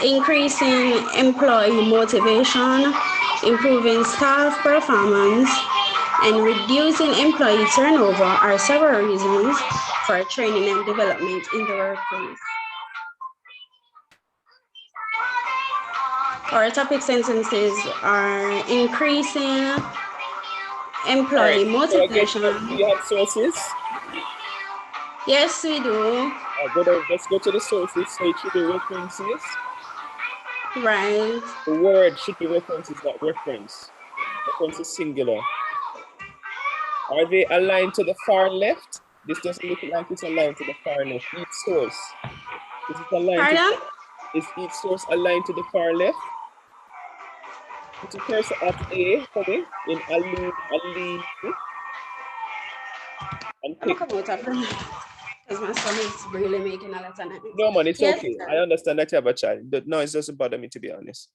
increasing employee motivation, improving staff performance, and reducing employee turnover are several reasons for training and development in the workplace. Our topic sentences are increasing employee motivation. Do you have sources? Yes, we do. Let's go to the sources. So it should be references. Right. The word should be references, not reference. Reference is singular. Are they aligned to the far left? This doesn't look like it's aligned to the far left. Each source. Is it aligned to, is each source aligned to the far left? Put a cursor at A for me in Ali. And pick. Because my stomach's really making a lot of noise. No, man, it's Yes, okay. sir. I understand that you have a child. The noise doesn't bother me, to be honest.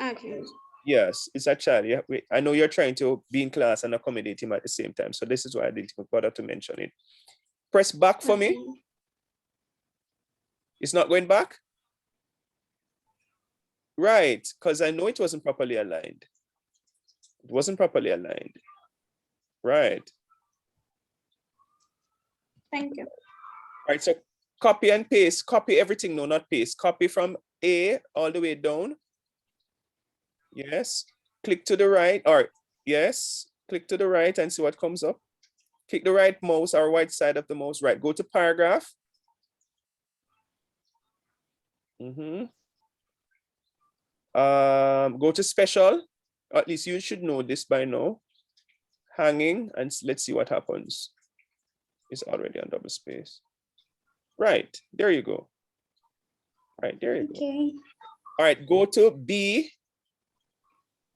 Okay. Yes, it's a child. Yeah, I know you're trying to be in class and accommodate him at the same time. So this is why I didn't bother to mention it. Press back for me. It's not going back? Right, because I know it wasn't properly aligned. It wasn't properly aligned. Right. Thank you. All right, so copy and paste. Copy everything. No, not paste. Copy from A all the way down. Yes. Click to the right. Or yes. Click to the right and see what comes up. Click the right mouse or right side of the mouse. Right. Go to paragraph. Go to special. At least you should know this by now. Hanging, and let's see what happens. It's already on double space. Right, there you go. Right, there you go. All right, go to B.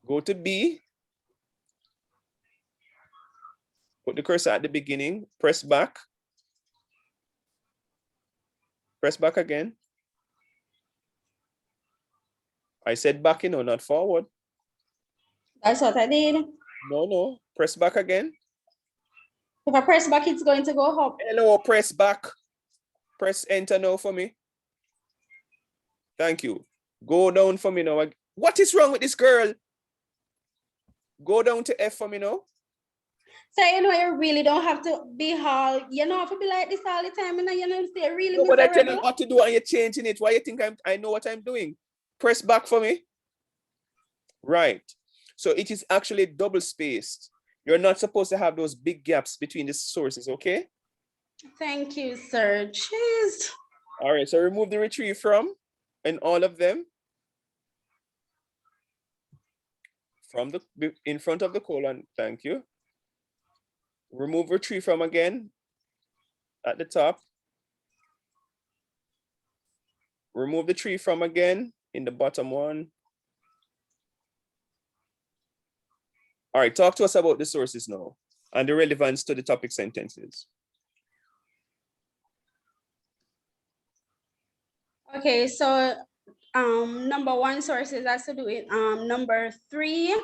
Go to B. Put the cursor at the beginning. Press back. Press back again. I said back, you know, not forward. That's what I did. No. Press back again. If I press back, it's going to go up. Hello, press back. Press enter now for me. Thank you. Go down for me now. What is wrong with this girl? Go down to F for me now. So you know you really don't have to be all, you know, have to be like this all the time, and you know, stay really No, but I tell you miserable. what to do and you're changing it. Why you think I know what I'm doing? Press back for me. Right. So it is actually double spaced. You're not supposed to have those big gaps between the sources, okay? Thank you, sir. Jeez. All right, so remove the retrieve from and all of them. From the in front of the colon, thank you. Remove retrieve from again at the top. Remove the tree from again in the bottom one. All right, talk to us about the sources now and the relevance to the topic sentences. Okay, so number one sources has to do with number 3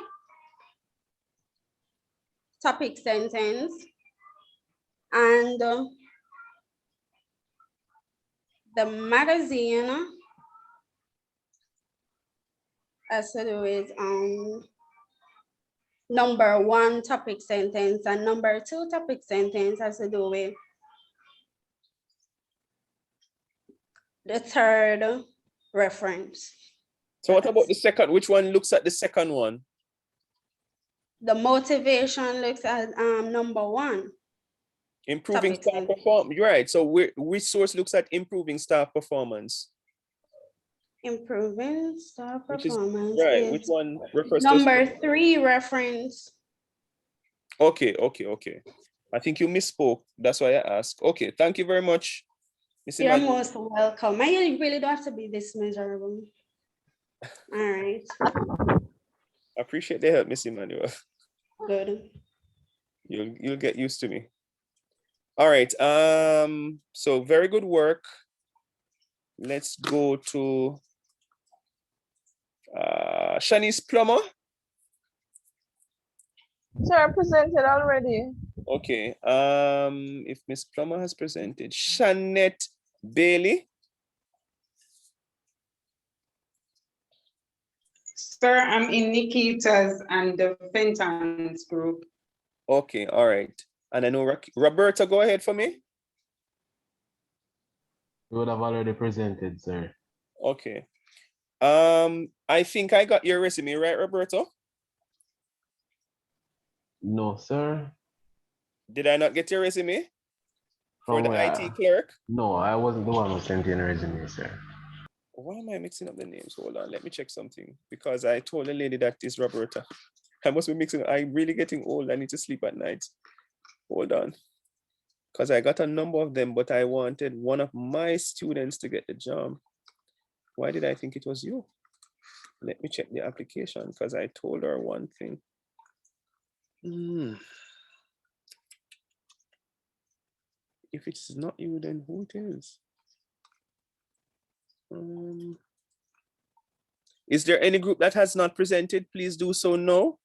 topic sentence, and the magazine has to do with number 1 topic sentence, and number 2 topic sentence has to do with the third reference. So what about the second? Which one looks at the second one? The motivation looks at number 1. Improving Topic staff performance. Right. So which source looks at improving staff performance? Improving staff Which is performance right. is Which one refers number to 3 reference. Okay. I think you misspoke. That's why I asked. Okay, thank you very much, Miss You're Emmanuel. most welcome. I really don't have to be this miserable. All right. I appreciate the help, Miss Emmanuel. Good. You'll get used to me. All right. So very good work. Let's go to Shanice Plummer. Sir, presented already. Okay. If Miss Plummer has presented, Shanette Bailey. Sir, I'm in Nikita's and the Fenton's group. Okay, all right. And I know Roberta, go ahead for me. You would have already presented, sir. Okay. I think I got your resume, right, Roberto? No, sir. Did I not get your resume? For From the where? IT clerk? No, I wasn't the one who sent you a resume, sir. Why am I mixing up the names? Hold on, let me check something. Because I told the lady that is Roberta. I must be mixing. I'm really getting old. I need to sleep at night. Hold on. Because I got a number of them, but I wanted one of my students to get the job. Why did I think it was you? Let me check the application because I told her one thing. If it's not you, then who it is? Is there any group that has not presented? Please do so now.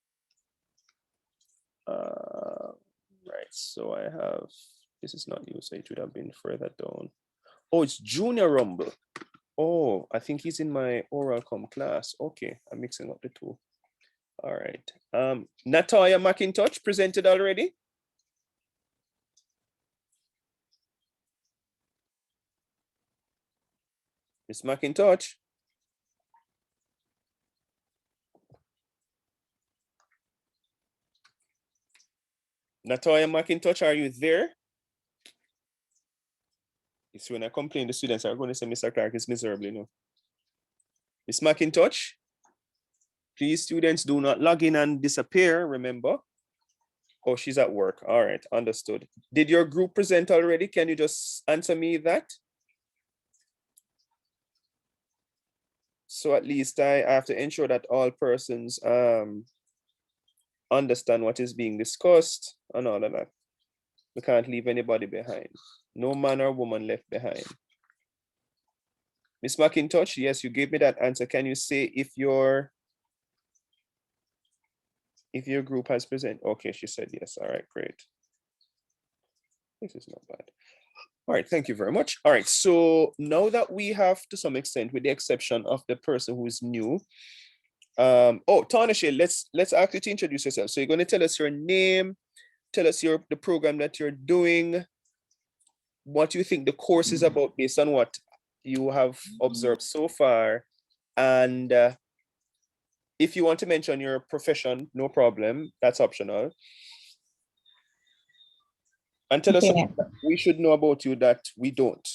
Right, so I have, this is not you, so it would have been further down. Oh, it's Junior Rumble. Oh, I think he's in my oral com class. Okay, I'm mixing up the two. All right. Natalia McIntosh presented already. Miss McIntosh. Natalia McIntosh, are you there? It's when I complain, the students are going to say Mr. Clark is miserable, you know. Miss McIntosh, please, students, do not log in and disappear, remember. Oh, she's at work. All right, understood. Did your group present already? Can you just answer me that? So at least I have to ensure that all persons understand what is being discussed and all of that. We can't leave anybody behind. No man or woman left behind. Miss McIntosh, yes, you gave me that answer. Can you say if your group has presented? Okay, she said yes. All right, great. This is not bad. All right, thank you very much. All right, so now that we have, to some extent, with the exception of the person who is new, oh, Tanisha, let's ask you to introduce yourself. So you're going to tell us your name, tell us the program that you're doing, what you think the course is about based on what you have observed so far, and if you want to mention your profession, no problem, that's optional. And tell us something that we should know about you that we don't.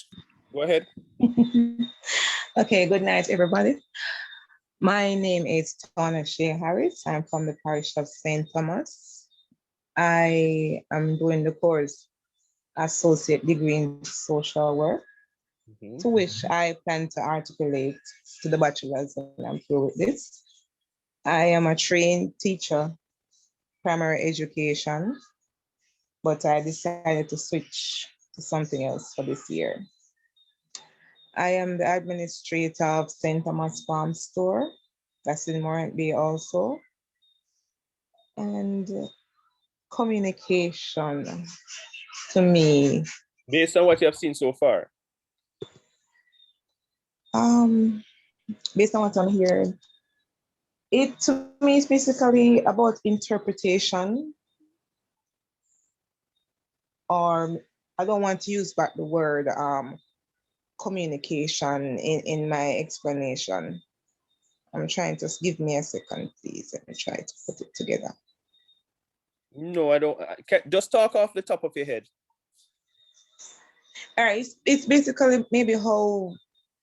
Go ahead. Okay, good night, everybody. My name is Tanisha Harris. I'm from the parish of St. Thomas. I am doing the course Associate Degree in Social Work, to which I plan to articulate to the bachelor's when I'm through with this. I am a trained teacher, primary education, but I decided to switch to something else for this year. I am the administrator of St. Thomas Farm Store. That's in Morant Bay also. And communication to me. Based on what you have seen so far? Based on what I'm hearing, it to me is basically about interpretation, or I don't want to use back the word communication in my explanation. I'm trying to give me a second, please. Let me try to put it together. No, I don't. Just talk off the top of your head. All right, it's basically maybe how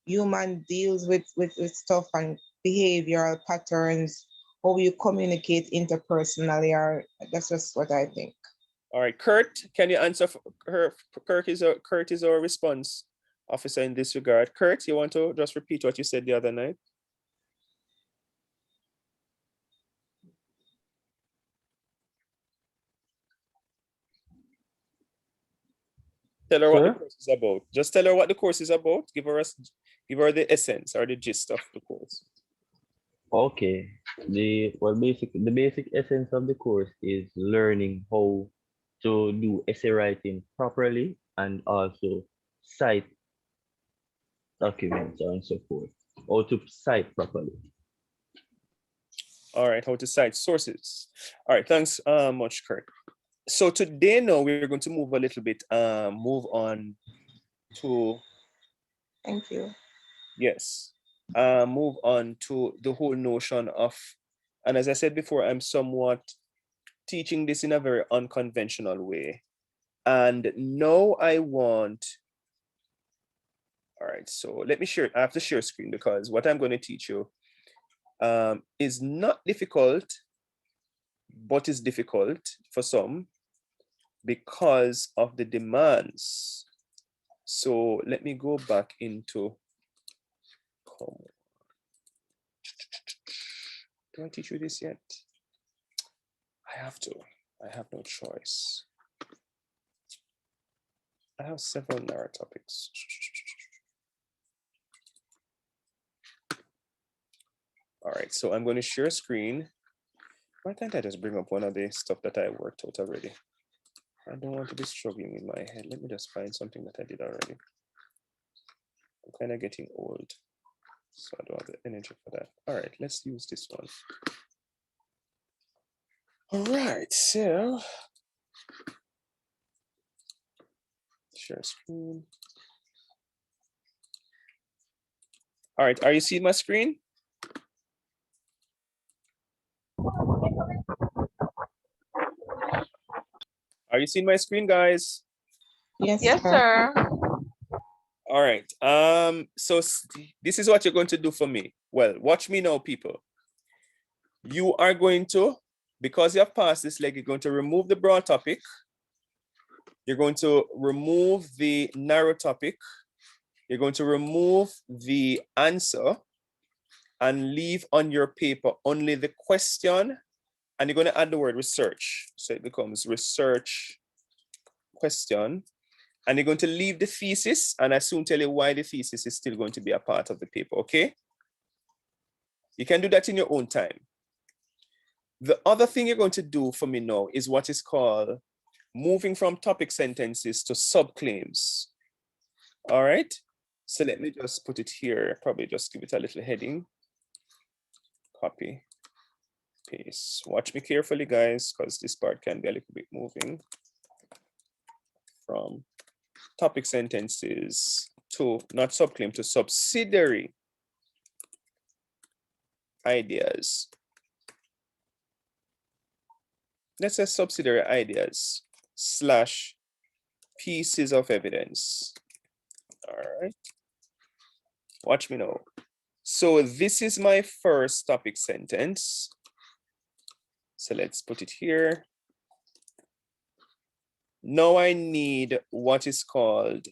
human deals with stuff and behavioral patterns, how you communicate interpersonally, or that's just what I think. All right, Kurt, can you answer for her? Kurt is our response officer in this regard. Kurt, you want to just repeat what you said the other night? Tell her what the course is about. Just tell her what the course is about. Give her the essence or the gist of the course. Okay. The basic essence of the course is learning how to do essay writing properly and also cite documents and so forth. How to cite properly. All right, how to cite sources. All right, thanks much, Kurt. So today now we're going to move a little bit, move on to. Thank you. Yes, move on to the whole notion of, and as I said before, I'm somewhat teaching this in a very unconventional way. And now I want, all right, so let me share, I have to share screen because what I'm going to teach you is not difficult, but is difficult for some because of the demands. So let me go back into, do I teach you this yet? I have to, I have no choice. I have several narrow topics. All right, so I'm going to share a screen. Why can't I just bring up one of the stuff that I worked out already? I don't want to be struggling in my head. Let me just find something that I did already. I'm kind of getting old, so I don't have the energy for that. All right, let's use this one. All right, so share screen. All right, are you seeing my screen? Are you seeing my screen, guys? Yes, Yes, sir. All right. So this is what you're going to do for me. Well, watch me now, people. You are going to, because you have passed this leg, you're going to remove the broad topic. You're going to remove the narrow topic. You're going to remove the answer and leave on your paper only the question. And you're going to add the word research. So it becomes research question. And you're going to leave the thesis, and I soon tell you why the thesis is still going to be a part of the paper, okay? You can do that in your own time. The other thing you're going to do for me now is what is called moving from topic sentences to subclaims. All right? So let me just put it here, probably just give it a little heading. Copy, paste. Watch me carefully, guys, because this part can be a little bit moving. From topic sentences to, not subclaim, to subsidiary ideas. Let's say subsidiary ideas slash pieces of evidence. All right. Watch me now. So this is my first topic sentence. So let's put it here. Now I need what is called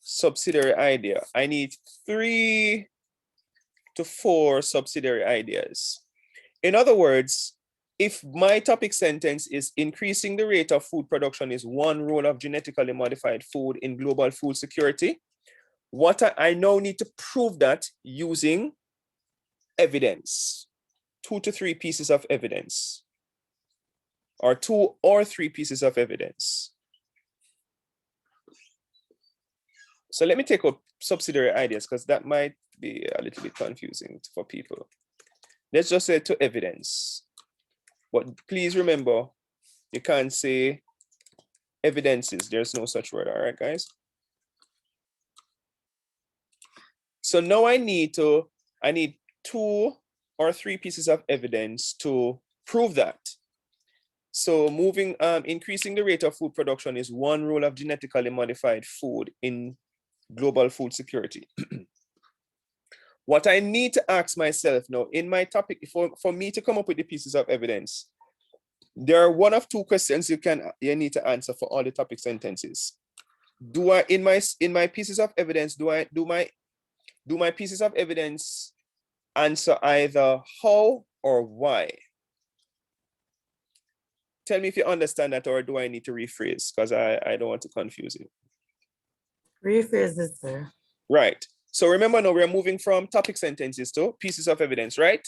subsidiary idea. I need 3 to 4 subsidiary ideas. In other words, if my topic sentence is increasing the rate of food production is one role of genetically modified food in global food security, what I now need to prove that using evidence, 2 to 3 pieces of evidence, or 2 or 3 pieces of evidence. So let me take up subsidiary ideas because that might be a little bit confusing for people. Let's just say to evidence. But please remember, you can't say evidences. There's no such word. All right, guys. So now I need 2 or 3 pieces of evidence to prove that. So increasing the rate of food production is one role of genetically modified food in global food security. What I need to ask myself now in my topic, for me to come up with the pieces of evidence, there are one of two questions you need to answer for all the topic sentences. Do I, in my pieces of evidence, do my pieces of evidence answer either how or why? Tell me if you understand that, or do I need to rephrase? Because I don't want to confuse you. Rephrase it, sir. Right. So remember now, we're moving from topic sentences to pieces of evidence, right?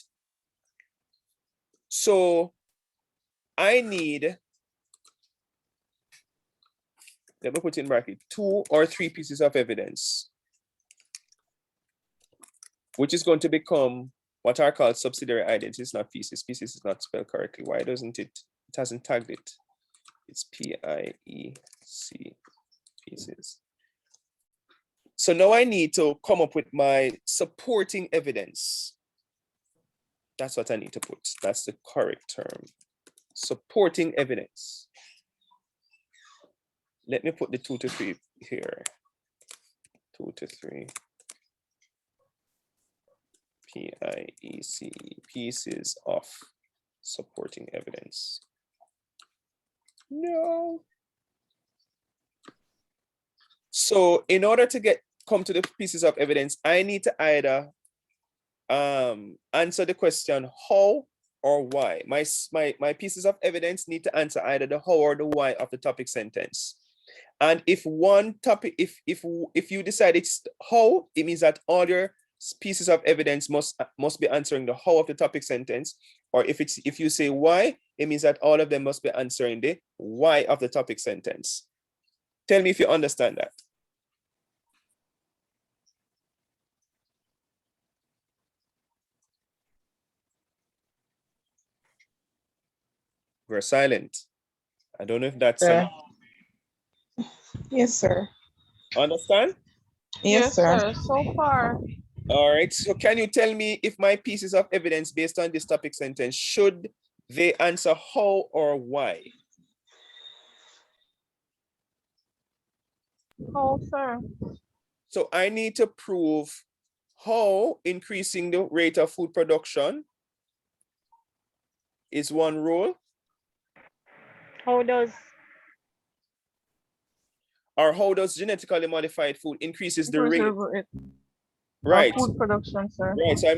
So I need, let me put in bracket, 2 or 3 pieces of evidence, which is going to become what are called subsidiary ideas. It's not pieces. Pieces is not spelled correctly. Why doesn't it? It hasn't tagged it. It's P-I-E-C, pieces. So now I need to come up with my supporting evidence. That's what I need to put. That's the correct term. Supporting evidence. Let me put the 2 to 3 here. 2 to 3. P-I-E-C, pieces of supporting evidence. No. So in order to come to the pieces of evidence, I need to either answer the question how or why. My pieces of evidence need to answer either the how or the why of the topic sentence. And if one topic, if you decide it's how, it means that all your pieces of evidence must be answering the how of the topic sentence. Or if you say why, it means that all of them must be answering the why of the topic sentence. Tell me if you understand that. We're silent. I don't know if that's Yes, sir. Understand? Yes, sir. So far. All right. So can you tell me if my pieces of evidence based on this topic sentence, should they answer how or why? How, sir? So I need to prove how increasing the rate of food production is one role. How does genetically modified food increases the rate? Right. Food production, sir. Right. So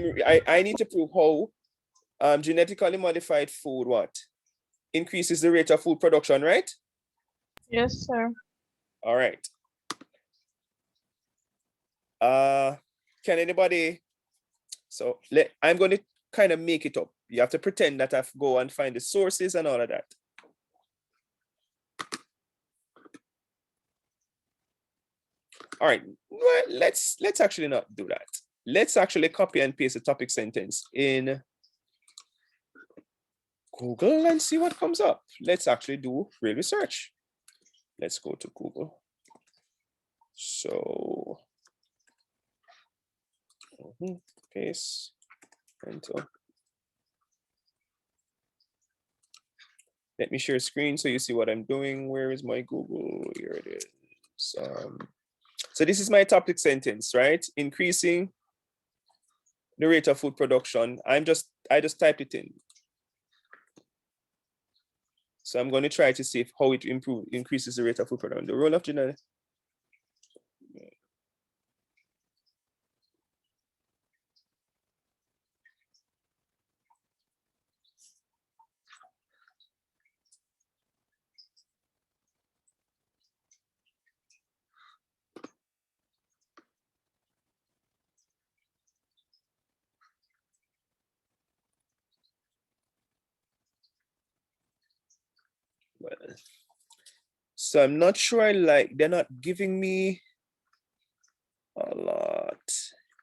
I need to prove how genetically modified food increases the rate of food production, right? Yes, sir. All right. Can anybody? So I'm going to kind of make it up. You have to pretend that I go and find the sources and all of that. All right, well, let's actually not do that. Let's actually copy and paste the topic sentence in Google and see what comes up. Let's actually do real research. Let's go to Google. So, paste, enter. Let me share screen so you see what I'm doing. Where is my Google? Here it is. So this is my topic sentence, right? Increasing the rate of food production. I just typed it in. So I'm going to try to see how it increases the rate of food production. The role of genetic. Well, so I'm not sure they're not giving me a lot.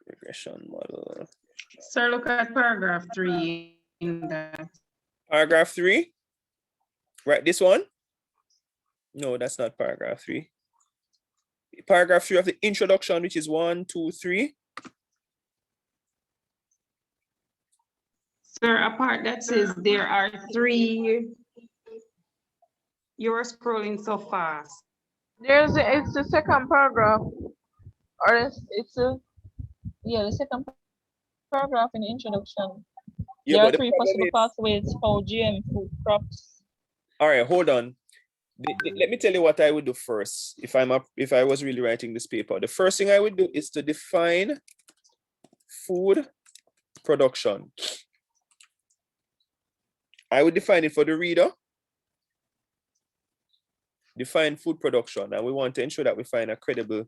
Regression model. Sir, look at paragraph 3 in that. Paragraph 3? Right, this one? No, that's not paragraph 3. Paragraph 3 of the introduction, which is 1, 2, 3. Sir, a part that says there are three. You're scrolling so fast. It's the second paragraph, or it's a, yeah, the second paragraph in the introduction. Yeah, There are but the three problem possible is, pathways for GM food crops. all right, hold on. Let me tell you what I would do first. If I was really writing this paper, the first thing I would do is to define food production. I would define it for the reader. Define food production, and we want to ensure that we find a credible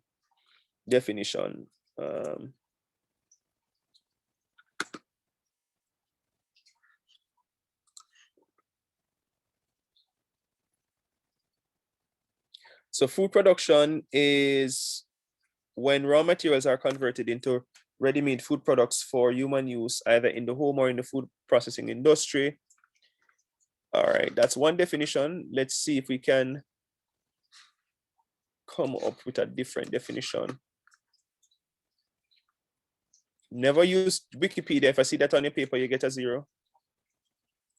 definition. So food production is when raw materials are converted into ready-made food products for human use, either in the home or in the food processing industry. All right, that's one definition. Let's see if we can come up with a different definition. Never use Wikipedia. If I see that on your paper, you get a 0.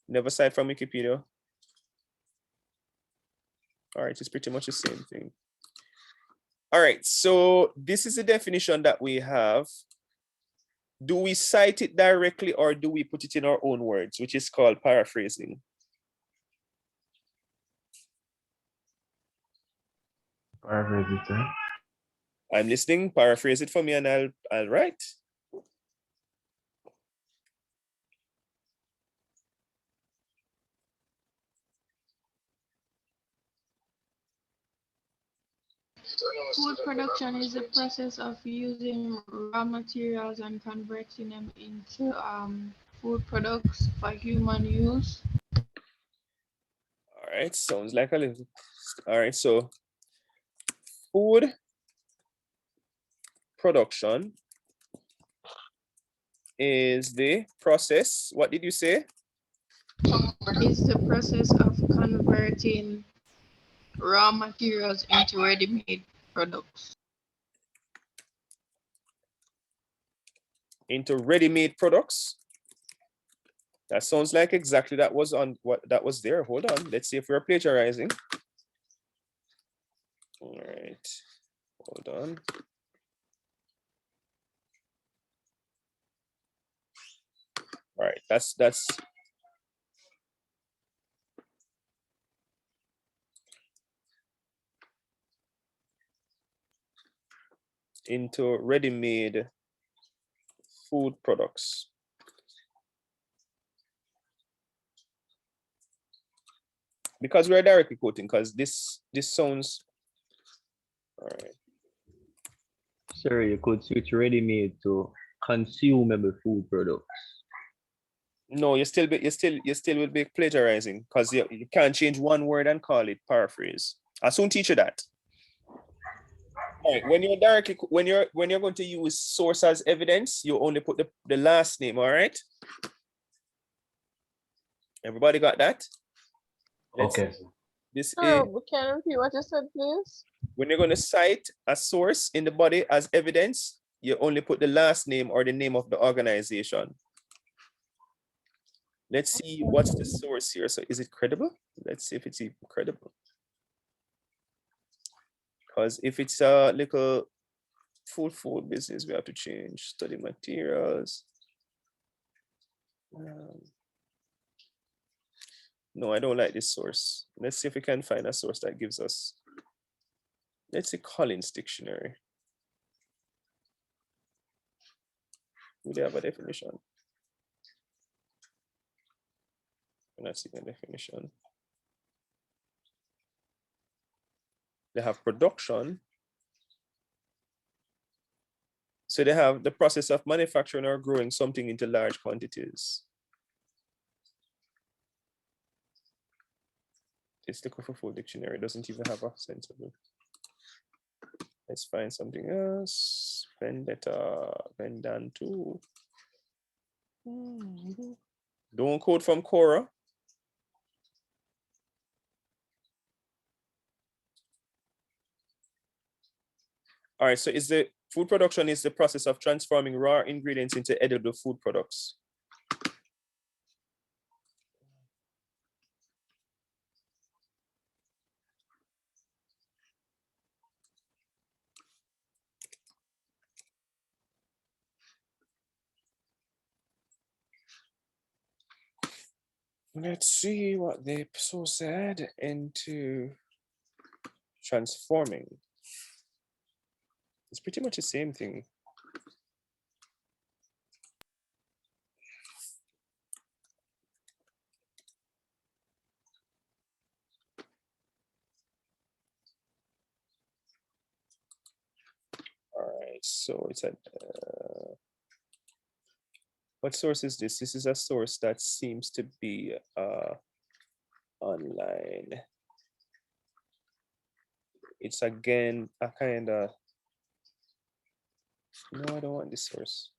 Never cite from Wikipedia. All right, it's pretty much the same thing. All right, so this is the definition that we have. Do we cite it directly or do we put it in our own words, which is called paraphrasing? Paraphrase it, sir. I'm listening, paraphrase it for me and I'll write. Food production is the process of using raw materials and converting them into food products for human use. All right, sounds like a little. All right, so food production is the process. What did you say? Is the process of converting raw materials into ready-made products. Into ready-made products. That sounds like exactly that was on what that was there. Hold on, let's see if we're plagiarizing. All right, hold on. All right, that's into ready-made food products. Because we're directly quoting, because this sounds all right. Sir, you could switch ready-made to consumable food products. No, you still will be plagiarizing because you can't change one word and call it paraphrase. I'll soon teach you that. All right, when you're directly when you're going to use source as evidence, you only put the last name. All right. Everybody got that? Okay. This is Can you repeat what you said, please? when you're going to cite a source in the body as evidence, you only put the last name or the name of the organization. Let's see what's the source here. So is it credible? Let's see if it's even credible. Because if it's a little food business, we have to change study materials. No, I don't like this source. Let's see if we can find a source that gives us, let's see, Collins Dictionary. Do they have a definition? I'm not seeing a definition. They have production. So they have the process of manufacturing or growing something into large quantities. It's the full dictionary. It doesn't even have a sense of it. Let's find something else. Vendetta, Vendantu. Don't quote from Quora. All right, so is the food production is the process of transforming raw ingredients into edible food products. Let's see what the source said into transforming. It's pretty much the same thing. All right, so it's a what source is this? This is a source that seems to be online. It's again a kind of, no, I don't want this source.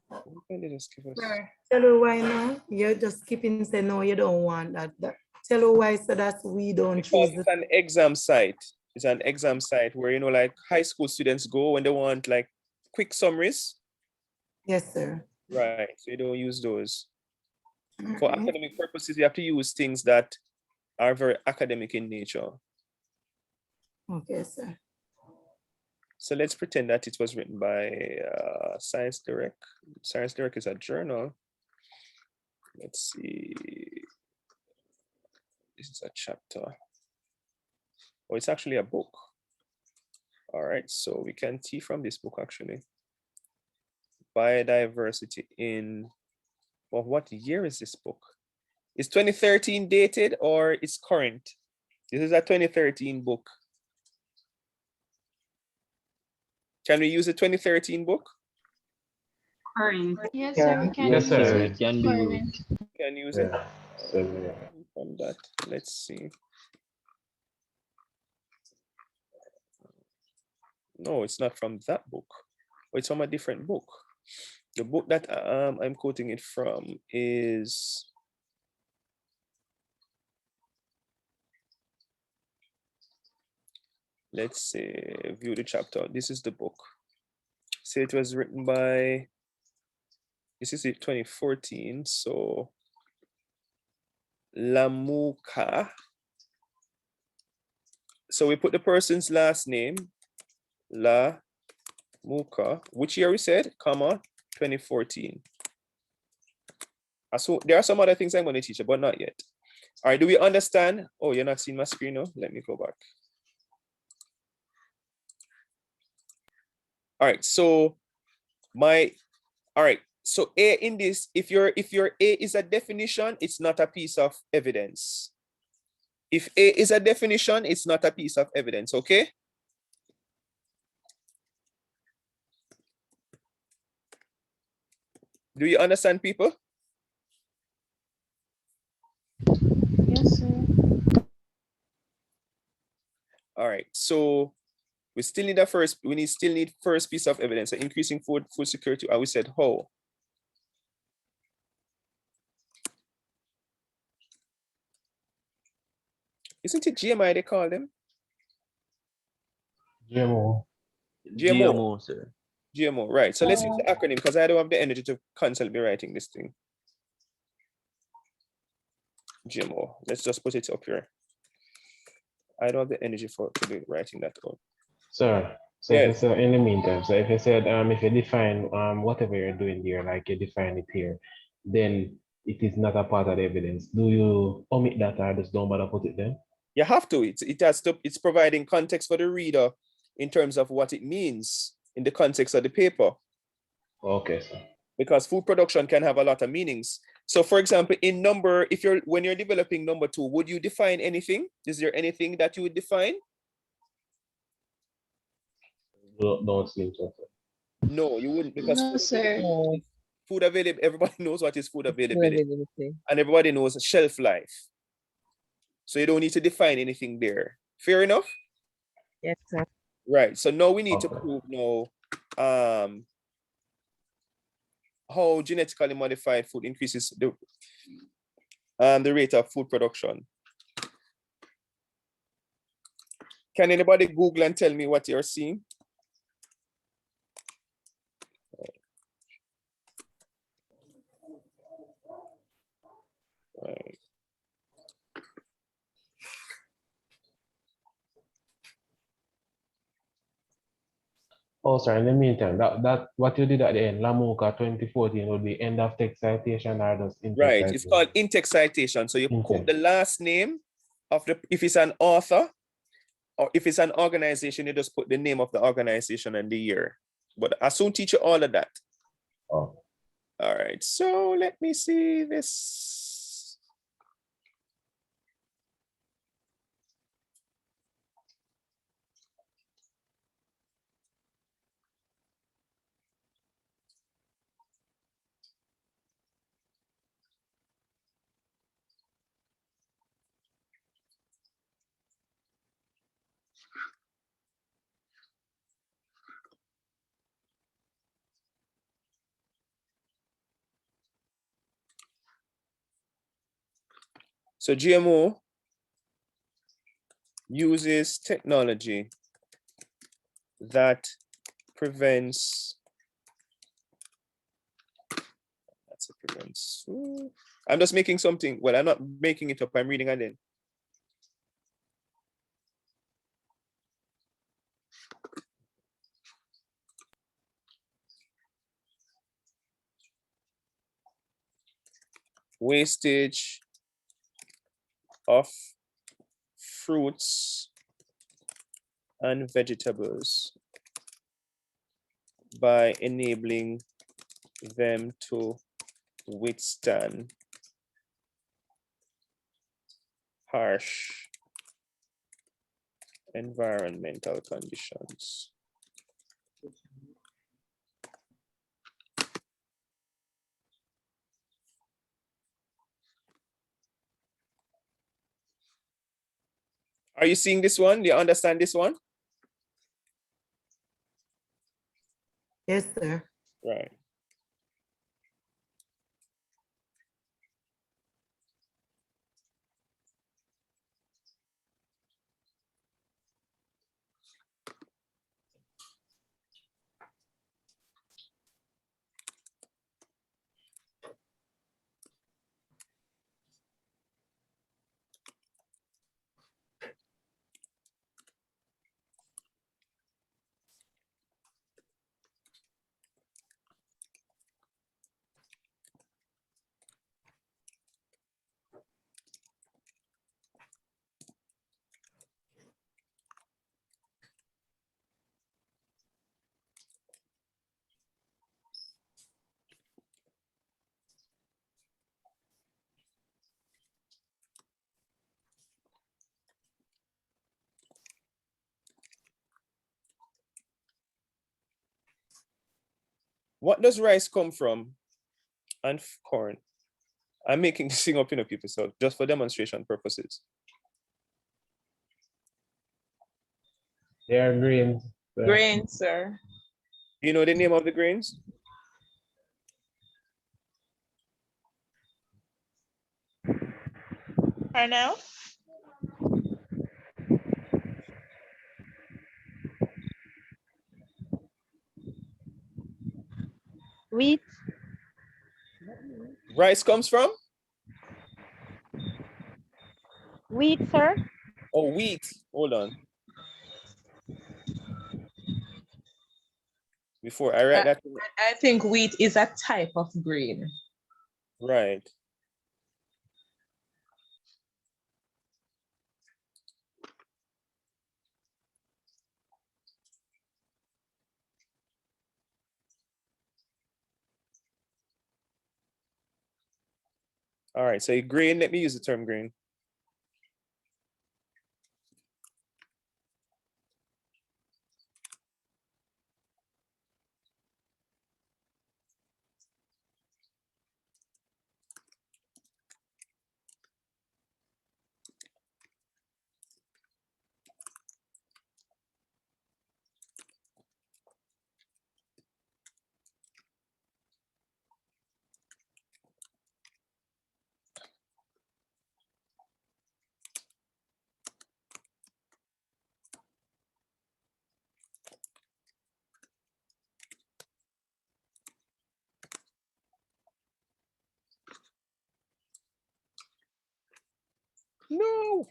What can they just give us? Tell her why now. You're just skipping say no, you don't want that. Tell her why so that we don't Because choose it's an exam site. It's an exam site where, you know, like high school students go when they want like quick summaries. Yes, sir. Right, so you don't use those. For Alright. academic purposes, you have to use things that are very academic in nature. Okay, sir. So let's pretend that it was written by Science Direct. Science Direct is a journal. Let's see. This is a chapter. Oh, it's actually a book. All right, so we can see from this book actually. Biodiversity in, well, what year is this book? Is 2013 dated or it's current? This is a 2013 book. Can we use a 2013 book? Current. Yes, sir, we can Yes, use sir. it. Current. Can use it. Yeah. So, yeah. From that, let's see. No, it's not from that book. Oh, it's from a different book. The book that I'm quoting it from is let's say view the chapter. This is the book. So it was written by, this is it 2014. So Lamuka. So we put the person's last name, La Muka, which year we said, comma, 2014. So there are some other things I'm going to teach you, but not yet. All right, do we understand? Oh, you're not seeing my screen now? Let me go back. All right, so so A in this, if your A is a definition, it's not a piece of evidence. If A is a definition, it's not a piece of evidence, okay? Do you understand, people? Yes, sir. All right, so we still need still need first piece of evidence. So increasing food security, we said how? Isn't it GMI they call them? GMO. GMO, sir. GMO, right. So let's use the acronym because I don't have the energy to constantly be writing this thing. GMO, let's just put it up here. I don't have the energy to be writing that out. Sir, so Yes. so in the meantime, so if you said if you define whatever you're doing there, like you define it here, then it is not a part of the evidence. Do you omit that or just don't bother put it there? You have to. It's providing context for the reader in terms of what it means in the context of the paper. Okay, sir. Because food production can have a lot of meanings. So for example, in number, when you're developing number 2, would you define anything? Is there anything that you would define? Don't seem to. No, you wouldn't, because No, sir. food available, everybody knows what is food availability. And everybody knows shelf life. So you don't need to define anything there. Fair enough? Yes, sir. Right. So now we need to prove now how genetically modified food increases the rate of food production. Can anybody Google and tell me what you're seeing? Right. Oh, sorry, in the meantime, that what you did at the end, Lamuka 2014 would be end of text citation or just in text Right, it's citation? called in-text citation. So you quote the last name of the, if it's an author, or if it's an organization, you just put the name of the organization and the year. But I soon teach you all of that. Oh. All right, so let me see this. So GMO uses technology that prevents, I'm just making something, well, I'm not making it up, I'm reading again. Wastage of fruits and vegetables by enabling them to withstand harsh environmental conditions. Are you seeing this one? Do you understand this one? Yes, sir. Right. What does rice come from? And corn. I'm making this thing up, people, so just for demonstration purposes. They are grains. Grains, sir. Do you know the name of the grains? Right now? Wheat. Rice comes from? Wheat, sir. Oh, wheat. Hold on. Before I write that. I think wheat is a type of grain. Right. All right, so grain, let me use the term grain. No.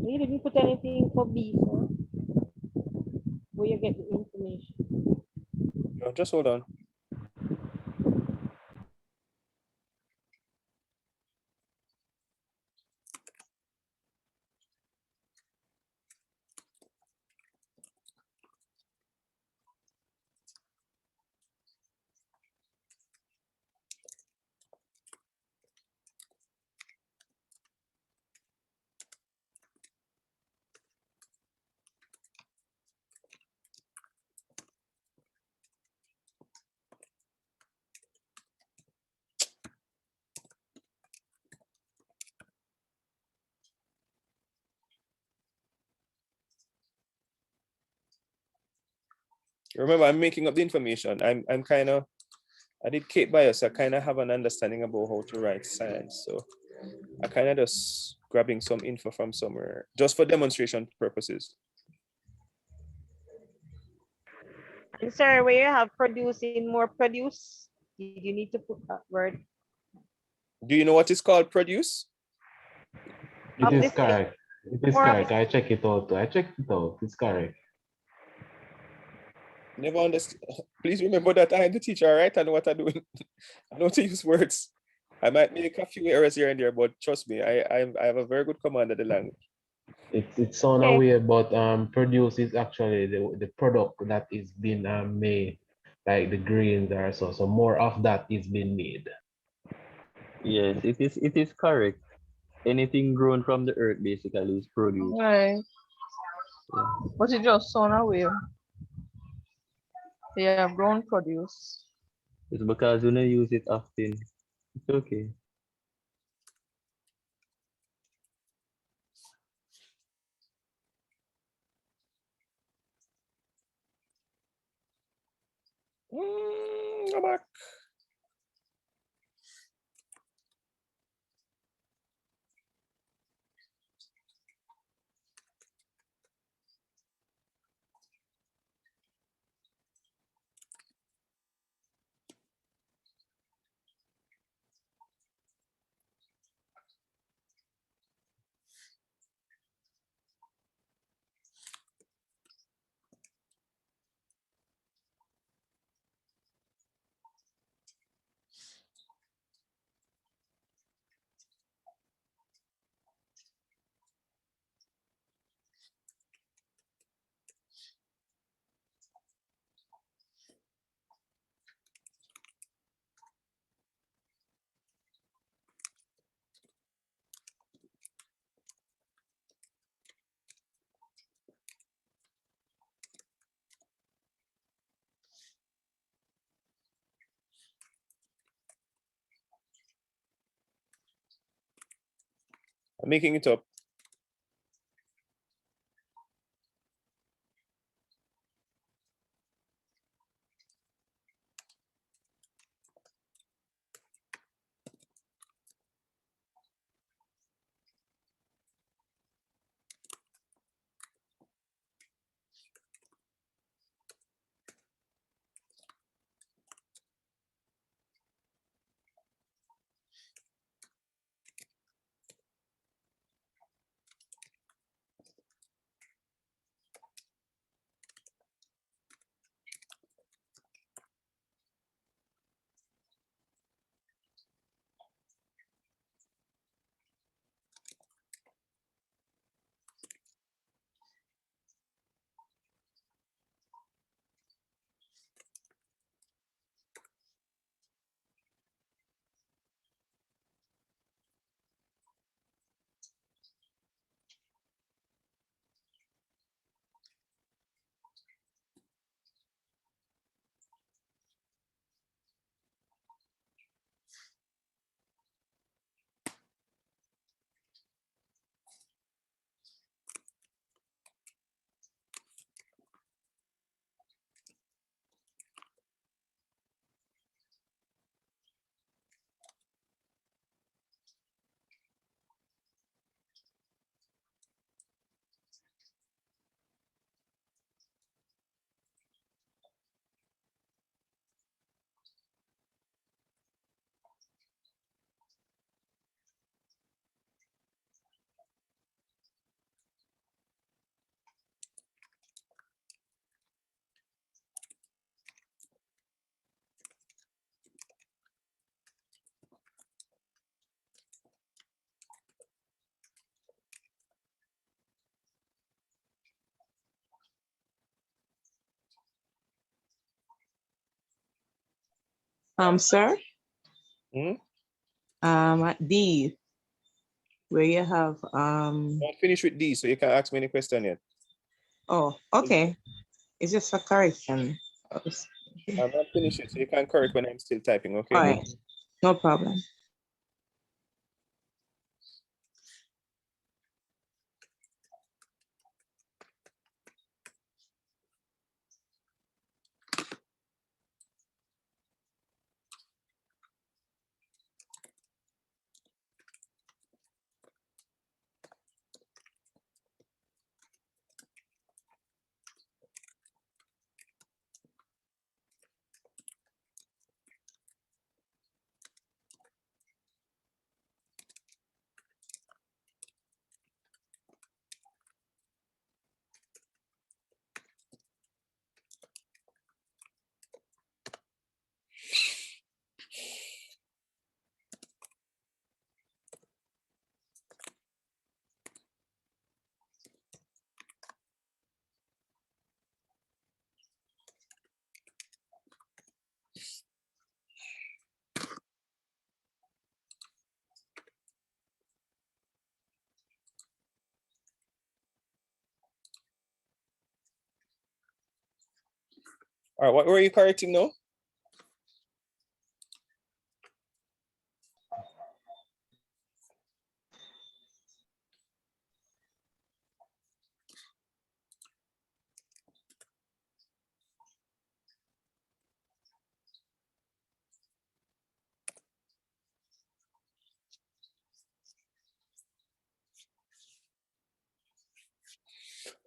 You didn't put anything for B, sir. Where you get the information. No, just hold on. Remember, I'm making up the information. I'm kind of, I did Cape Bio, so I kind of have an understanding about how to write science. So I kind of just grabbing some info from somewhere, just for demonstration purposes. And sir, where you have producing more produce, you need to put that word. Do you know what is called produce? It is correct. It is correct. I check it out too. I checked it out. It's correct. Never understand. Please remember that I am the teacher, all right? I know what I'm doing. I know to use words. I might make a few errors here and there, but trust me, I have a very good command of the language. It sounds weird, but produce is actually the product that is being made, like the grains or so. So more of that is being made. Yes, it is correct. Anything grown from the earth basically is produce. Right. Yeah. But it just sound away. They have grown produce. It's because when I use it often. It's okay. Go back. I'm making it up. Sir, Hmm? at D, where you have Not finished with D, so you can ask me any question yet. oh, okay. It's just a correction. I'm not finished yet, so you can correct when I'm still typing, okay? All right, no problem. All right, what were you correcting now?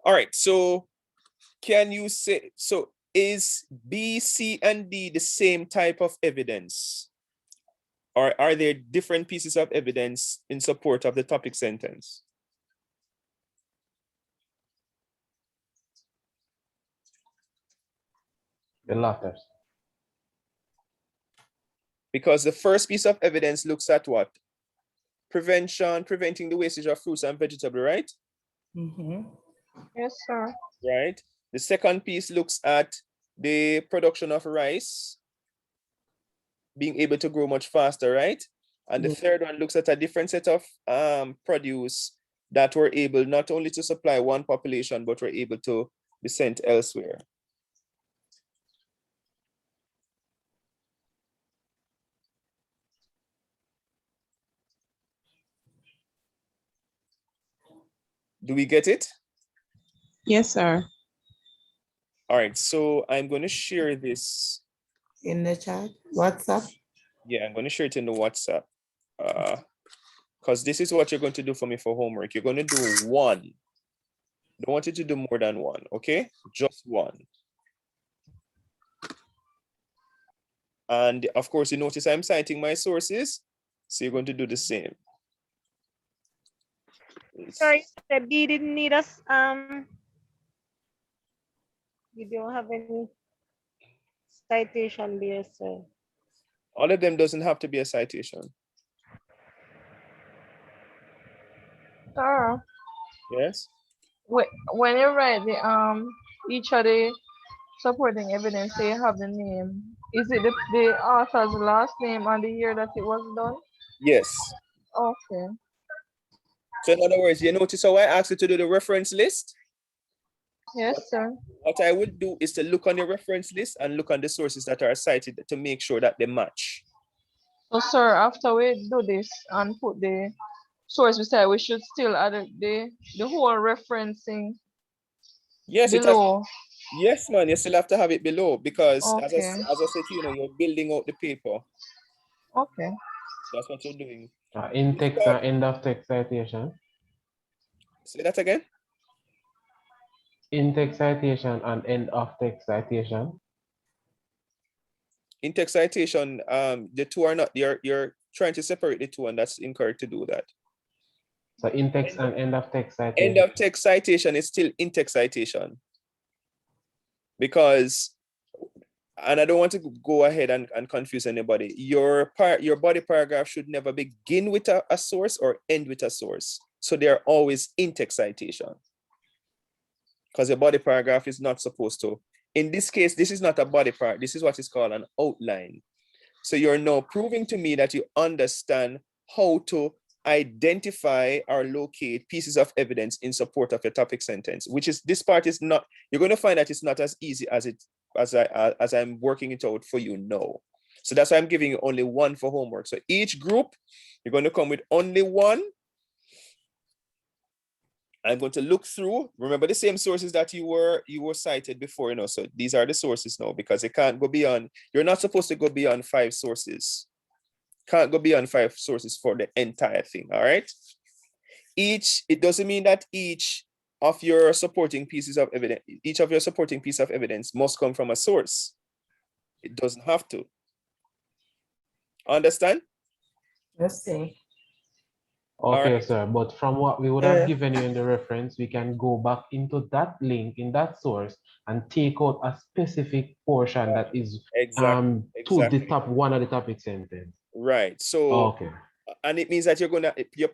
All right, so can you say, so is B, C, and D the same type of evidence? Or are there different pieces of evidence in support of the topic sentence? The latter. Because the first piece of evidence looks at what? Preventing the wastage of fruits and vegetables, right? Yes, sir. Right. The second piece looks at the production of rice being able to grow much faster, right? And the third one looks at a different set of produce that were able not only to supply one population, but were able to be sent elsewhere. Do we get it? Yes, sir. All right, so I'm going to share this in the chat, WhatsApp. Yeah, I'm going to share it in the WhatsApp. Because this is what you're going to do for me for homework. You're going to do one. Don't want you to do more than one, okay? Just one. And of course, you notice I'm citing my sources, so you're going to do the same. Sorry, the B didn't need us. We don't have any citation there, sir. All of them doesn't have to be a citation. Sir, Yes? when you write the each of the supporting evidence, they have the name. Is it the author's last name and the year that it was done? Yes. Okay. So in other words, you notice how I asked you to do the reference list? Yes, sir. What I would do is to look on your reference list and look on the sources that are cited to make sure that they match. So, sir, after we do this and put the source beside, we should still add the whole referencing Yes, below. Yes, man, you still have to have it below because as I Okay. said to you, you're building out the paper. Okay. That's what you're doing. In text and end of text citation. Say that again. In text citation and end of text citation. In text citation, the two are not, you're trying to separate the two, and that's incorrect to do that. So in text and end of text citation. End of text citation is still in text citation. Because, and I don't want to go ahead and confuse anybody. Your body paragraph should never begin with a source or end with a source. So they're always in text citation. Because your body paragraph is not supposed to. In this case, this is not a body part. This is what is called an outline. So you're now proving to me that you understand how to identify or locate pieces of evidence in support of your topic sentence, which is, this part is not, you're going to find that it's not as easy as I'm working it out for you now. So that's why I'm giving you only one for homework. So each group, you're going to come with only one. I'm going to look through, remember the same sources that you were cited before, you know, so these are the sources now, because it can't go beyond, you're not supposed to go beyond 5 sources. Can't go beyond 5 sources for the entire thing, all right? It doesn't mean that each of your supporting pieces of evidence, each of your supporting piece of evidence must come from a source. It doesn't have to. Understand? Let's see. Okay, right. sir, but from what we would have given you in the reference, we can go back into that link in that source and take out a specific portion that is to the top one of the topic sentence. Right. So, okay. And it means that you're gonna,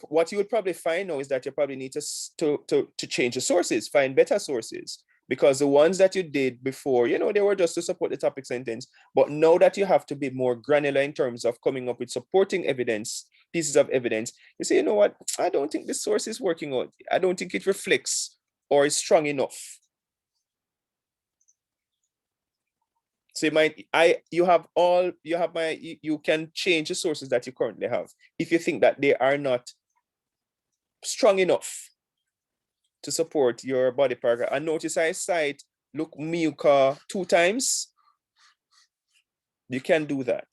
what you would probably find now is that you probably need to change the sources, find better sources, because the ones that you did before, you know, they were just to support the topic sentence. But now that you have to be more granular in terms of coming up with supporting evidence, pieces of evidence, you say, you know what, I don't think this source is working out. I don't think it reflects or is strong enough. So you can change the sources that you currently have if you think that they are not strong enough to support your body paragraph. And notice I cite look Miuka 2 times. You can do that.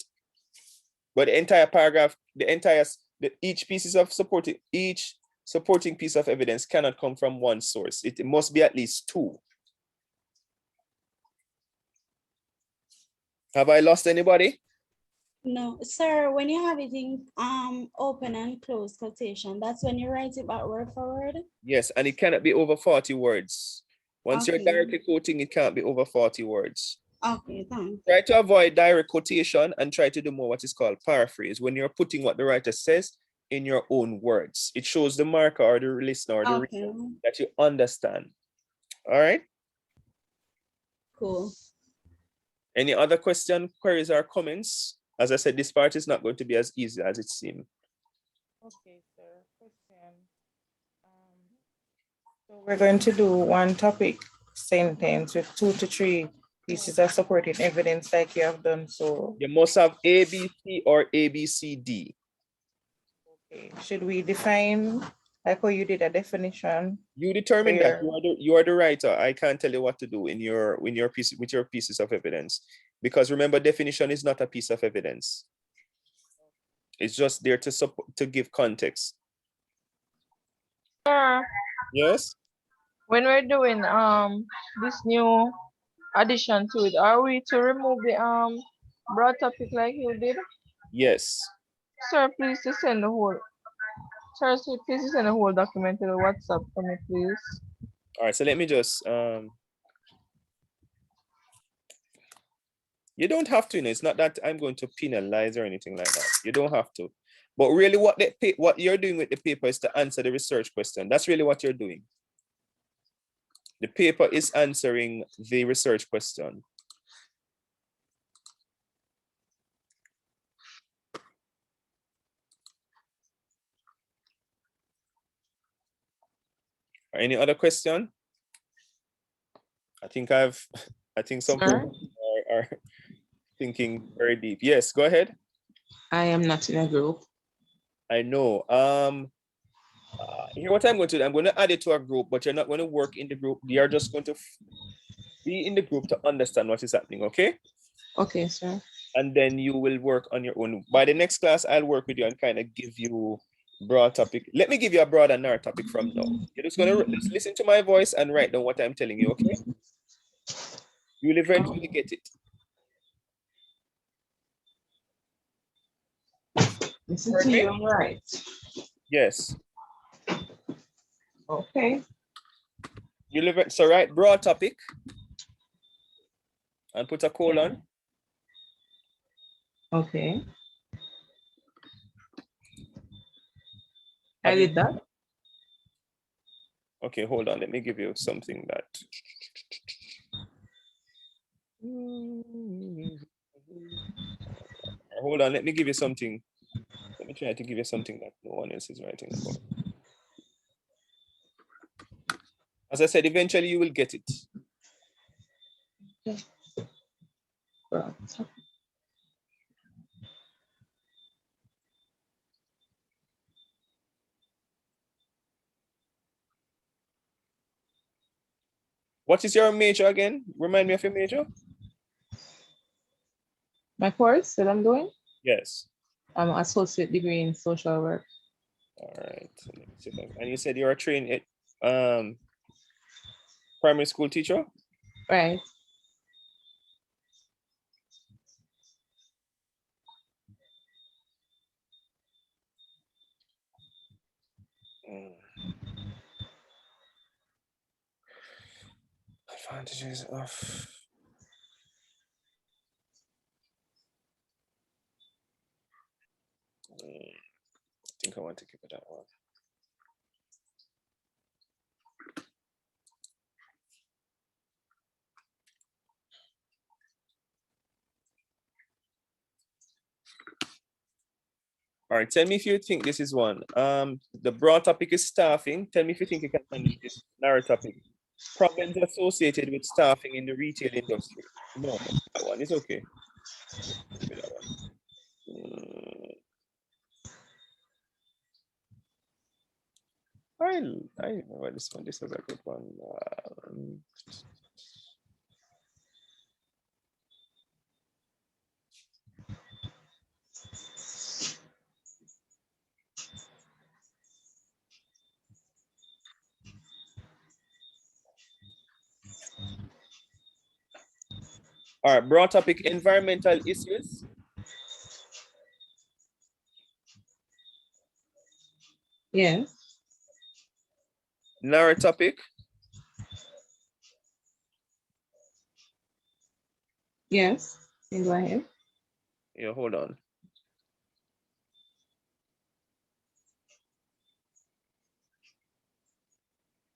But the entire paragraph, each supporting piece of evidence cannot come from one source. It must be at least 2. Have I lost anybody? No, sir, when you have it in open and close quotation, that's when you write it back word for word? Yes, and it cannot be over 40 words. Once you're directly quoting, it can't be over 40 words. Okay, thanks. Try to avoid direct quotation and try to do more what is called paraphrase, when you're putting what the writer says in your own words. It shows the marker or the listener or the reader that you understand. All right? Cool. Any other question, queries, or comments? As I said, this part is not going to be as easy as it seems. Okay, sir. Question. So we're going to do one topic sentence with 2 to 3 pieces of supporting evidence like you have done. So you must have A, B, C, or A, B, C, D. Okay. Should we define, like how you did a definition? You determine that. You are the writer. I can't tell you what to do in your piece with your pieces of evidence, because remember, definition is not a piece of evidence. It's just there to give context. Yes. When we're doing this new addition to it, are we to remove the broad topic like you did? Yes. Sir, please to send the whole. Sir, please send the whole document to the WhatsApp for me, please. All right. So let me just you don't have to, you know, it's not that I'm going to penalize or anything like that. You don't have to. But really what you're doing with the paper is to answer the research question. That's really what you're doing. The paper is answering the research question. Any other question? I think some people are thinking very deep. Yes, go ahead. I am not in a group. I know. Here what I'm going to do, I'm going to add it to a group, but you're not going to work in the group. You're just going to be in the group to understand what is happening, okay? Okay, sir. And then you will work on your own. By the next class, I'll work with you and kind of give you broad topic. Let me give you a broad and narrow topic from now. You're just going to listen to my voice and write down what I'm telling you, okay? You'll eventually get it. Listen to you, right? Yes. Okay. So write broad topic and put a colon. Okay. I did that. Okay, hold on. Let me give you something that. Hold on, let me give you something. Let me try to give you something that no one else is writing about. As I said, eventually you will get it. What is your major again? Remind me of your major. My course that I'm doing? Yes. I'm associate degree in social work. All right. So let me see if and you said you're a trained primary school teacher? Right. Advantages of I think I want to give it that one. All right, tell me if you think this is one. The broad topic is staffing. Tell me if you think you can handle this narrow topic. Problems associated with staffing in the retail industry. No, that one is okay. Give me that one. I remember this one. This was a good one. All right, broad topic, environmental issues. Yes. Narrow topic. Yes. You go ahead. Yeah, hold on.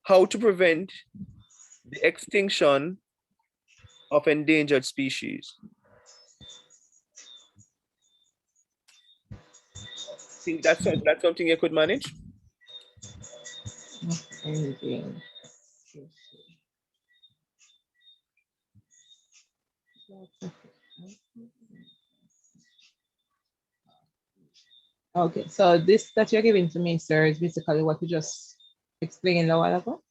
How to prevent the extinction of endangered species. Think that's something you could manage? Okay, so this that you're giving to me, sir, is basically what you just explained a while ago.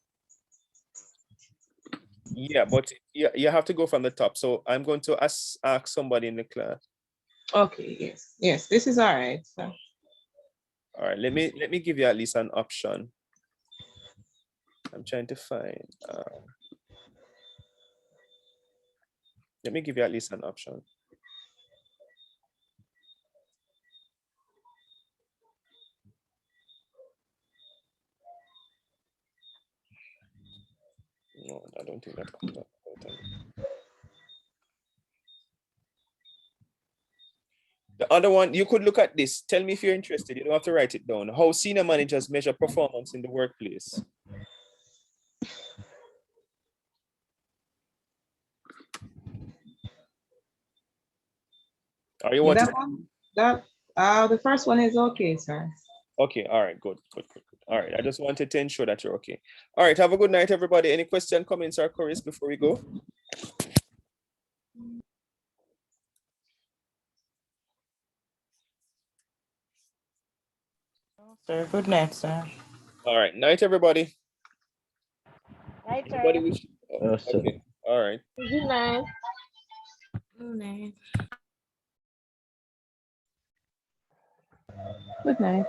Yeah, but you have to go from the top. So I'm going to ask somebody in the class. Okay, yes, yes, this is all right. So. All right, let me give you at least an option. I'm trying to find. Let me give you at least an option. No, I don't think that comes up. The other one, you could look at this. Tell me if you're interested. You don't have to write it down. How senior managers measure performance in the workplace. Are you Yeah, the first one is okay, sir. Okay, all right, good. All right, I just wanted to ensure that you're okay. All right, have a good night, everybody. Any questions, comments, or queries before we go? Sir, good night, sir. All right, night, everybody. Night, Anybody sir. wish? Okay, all right. Good night. Good night. Good night.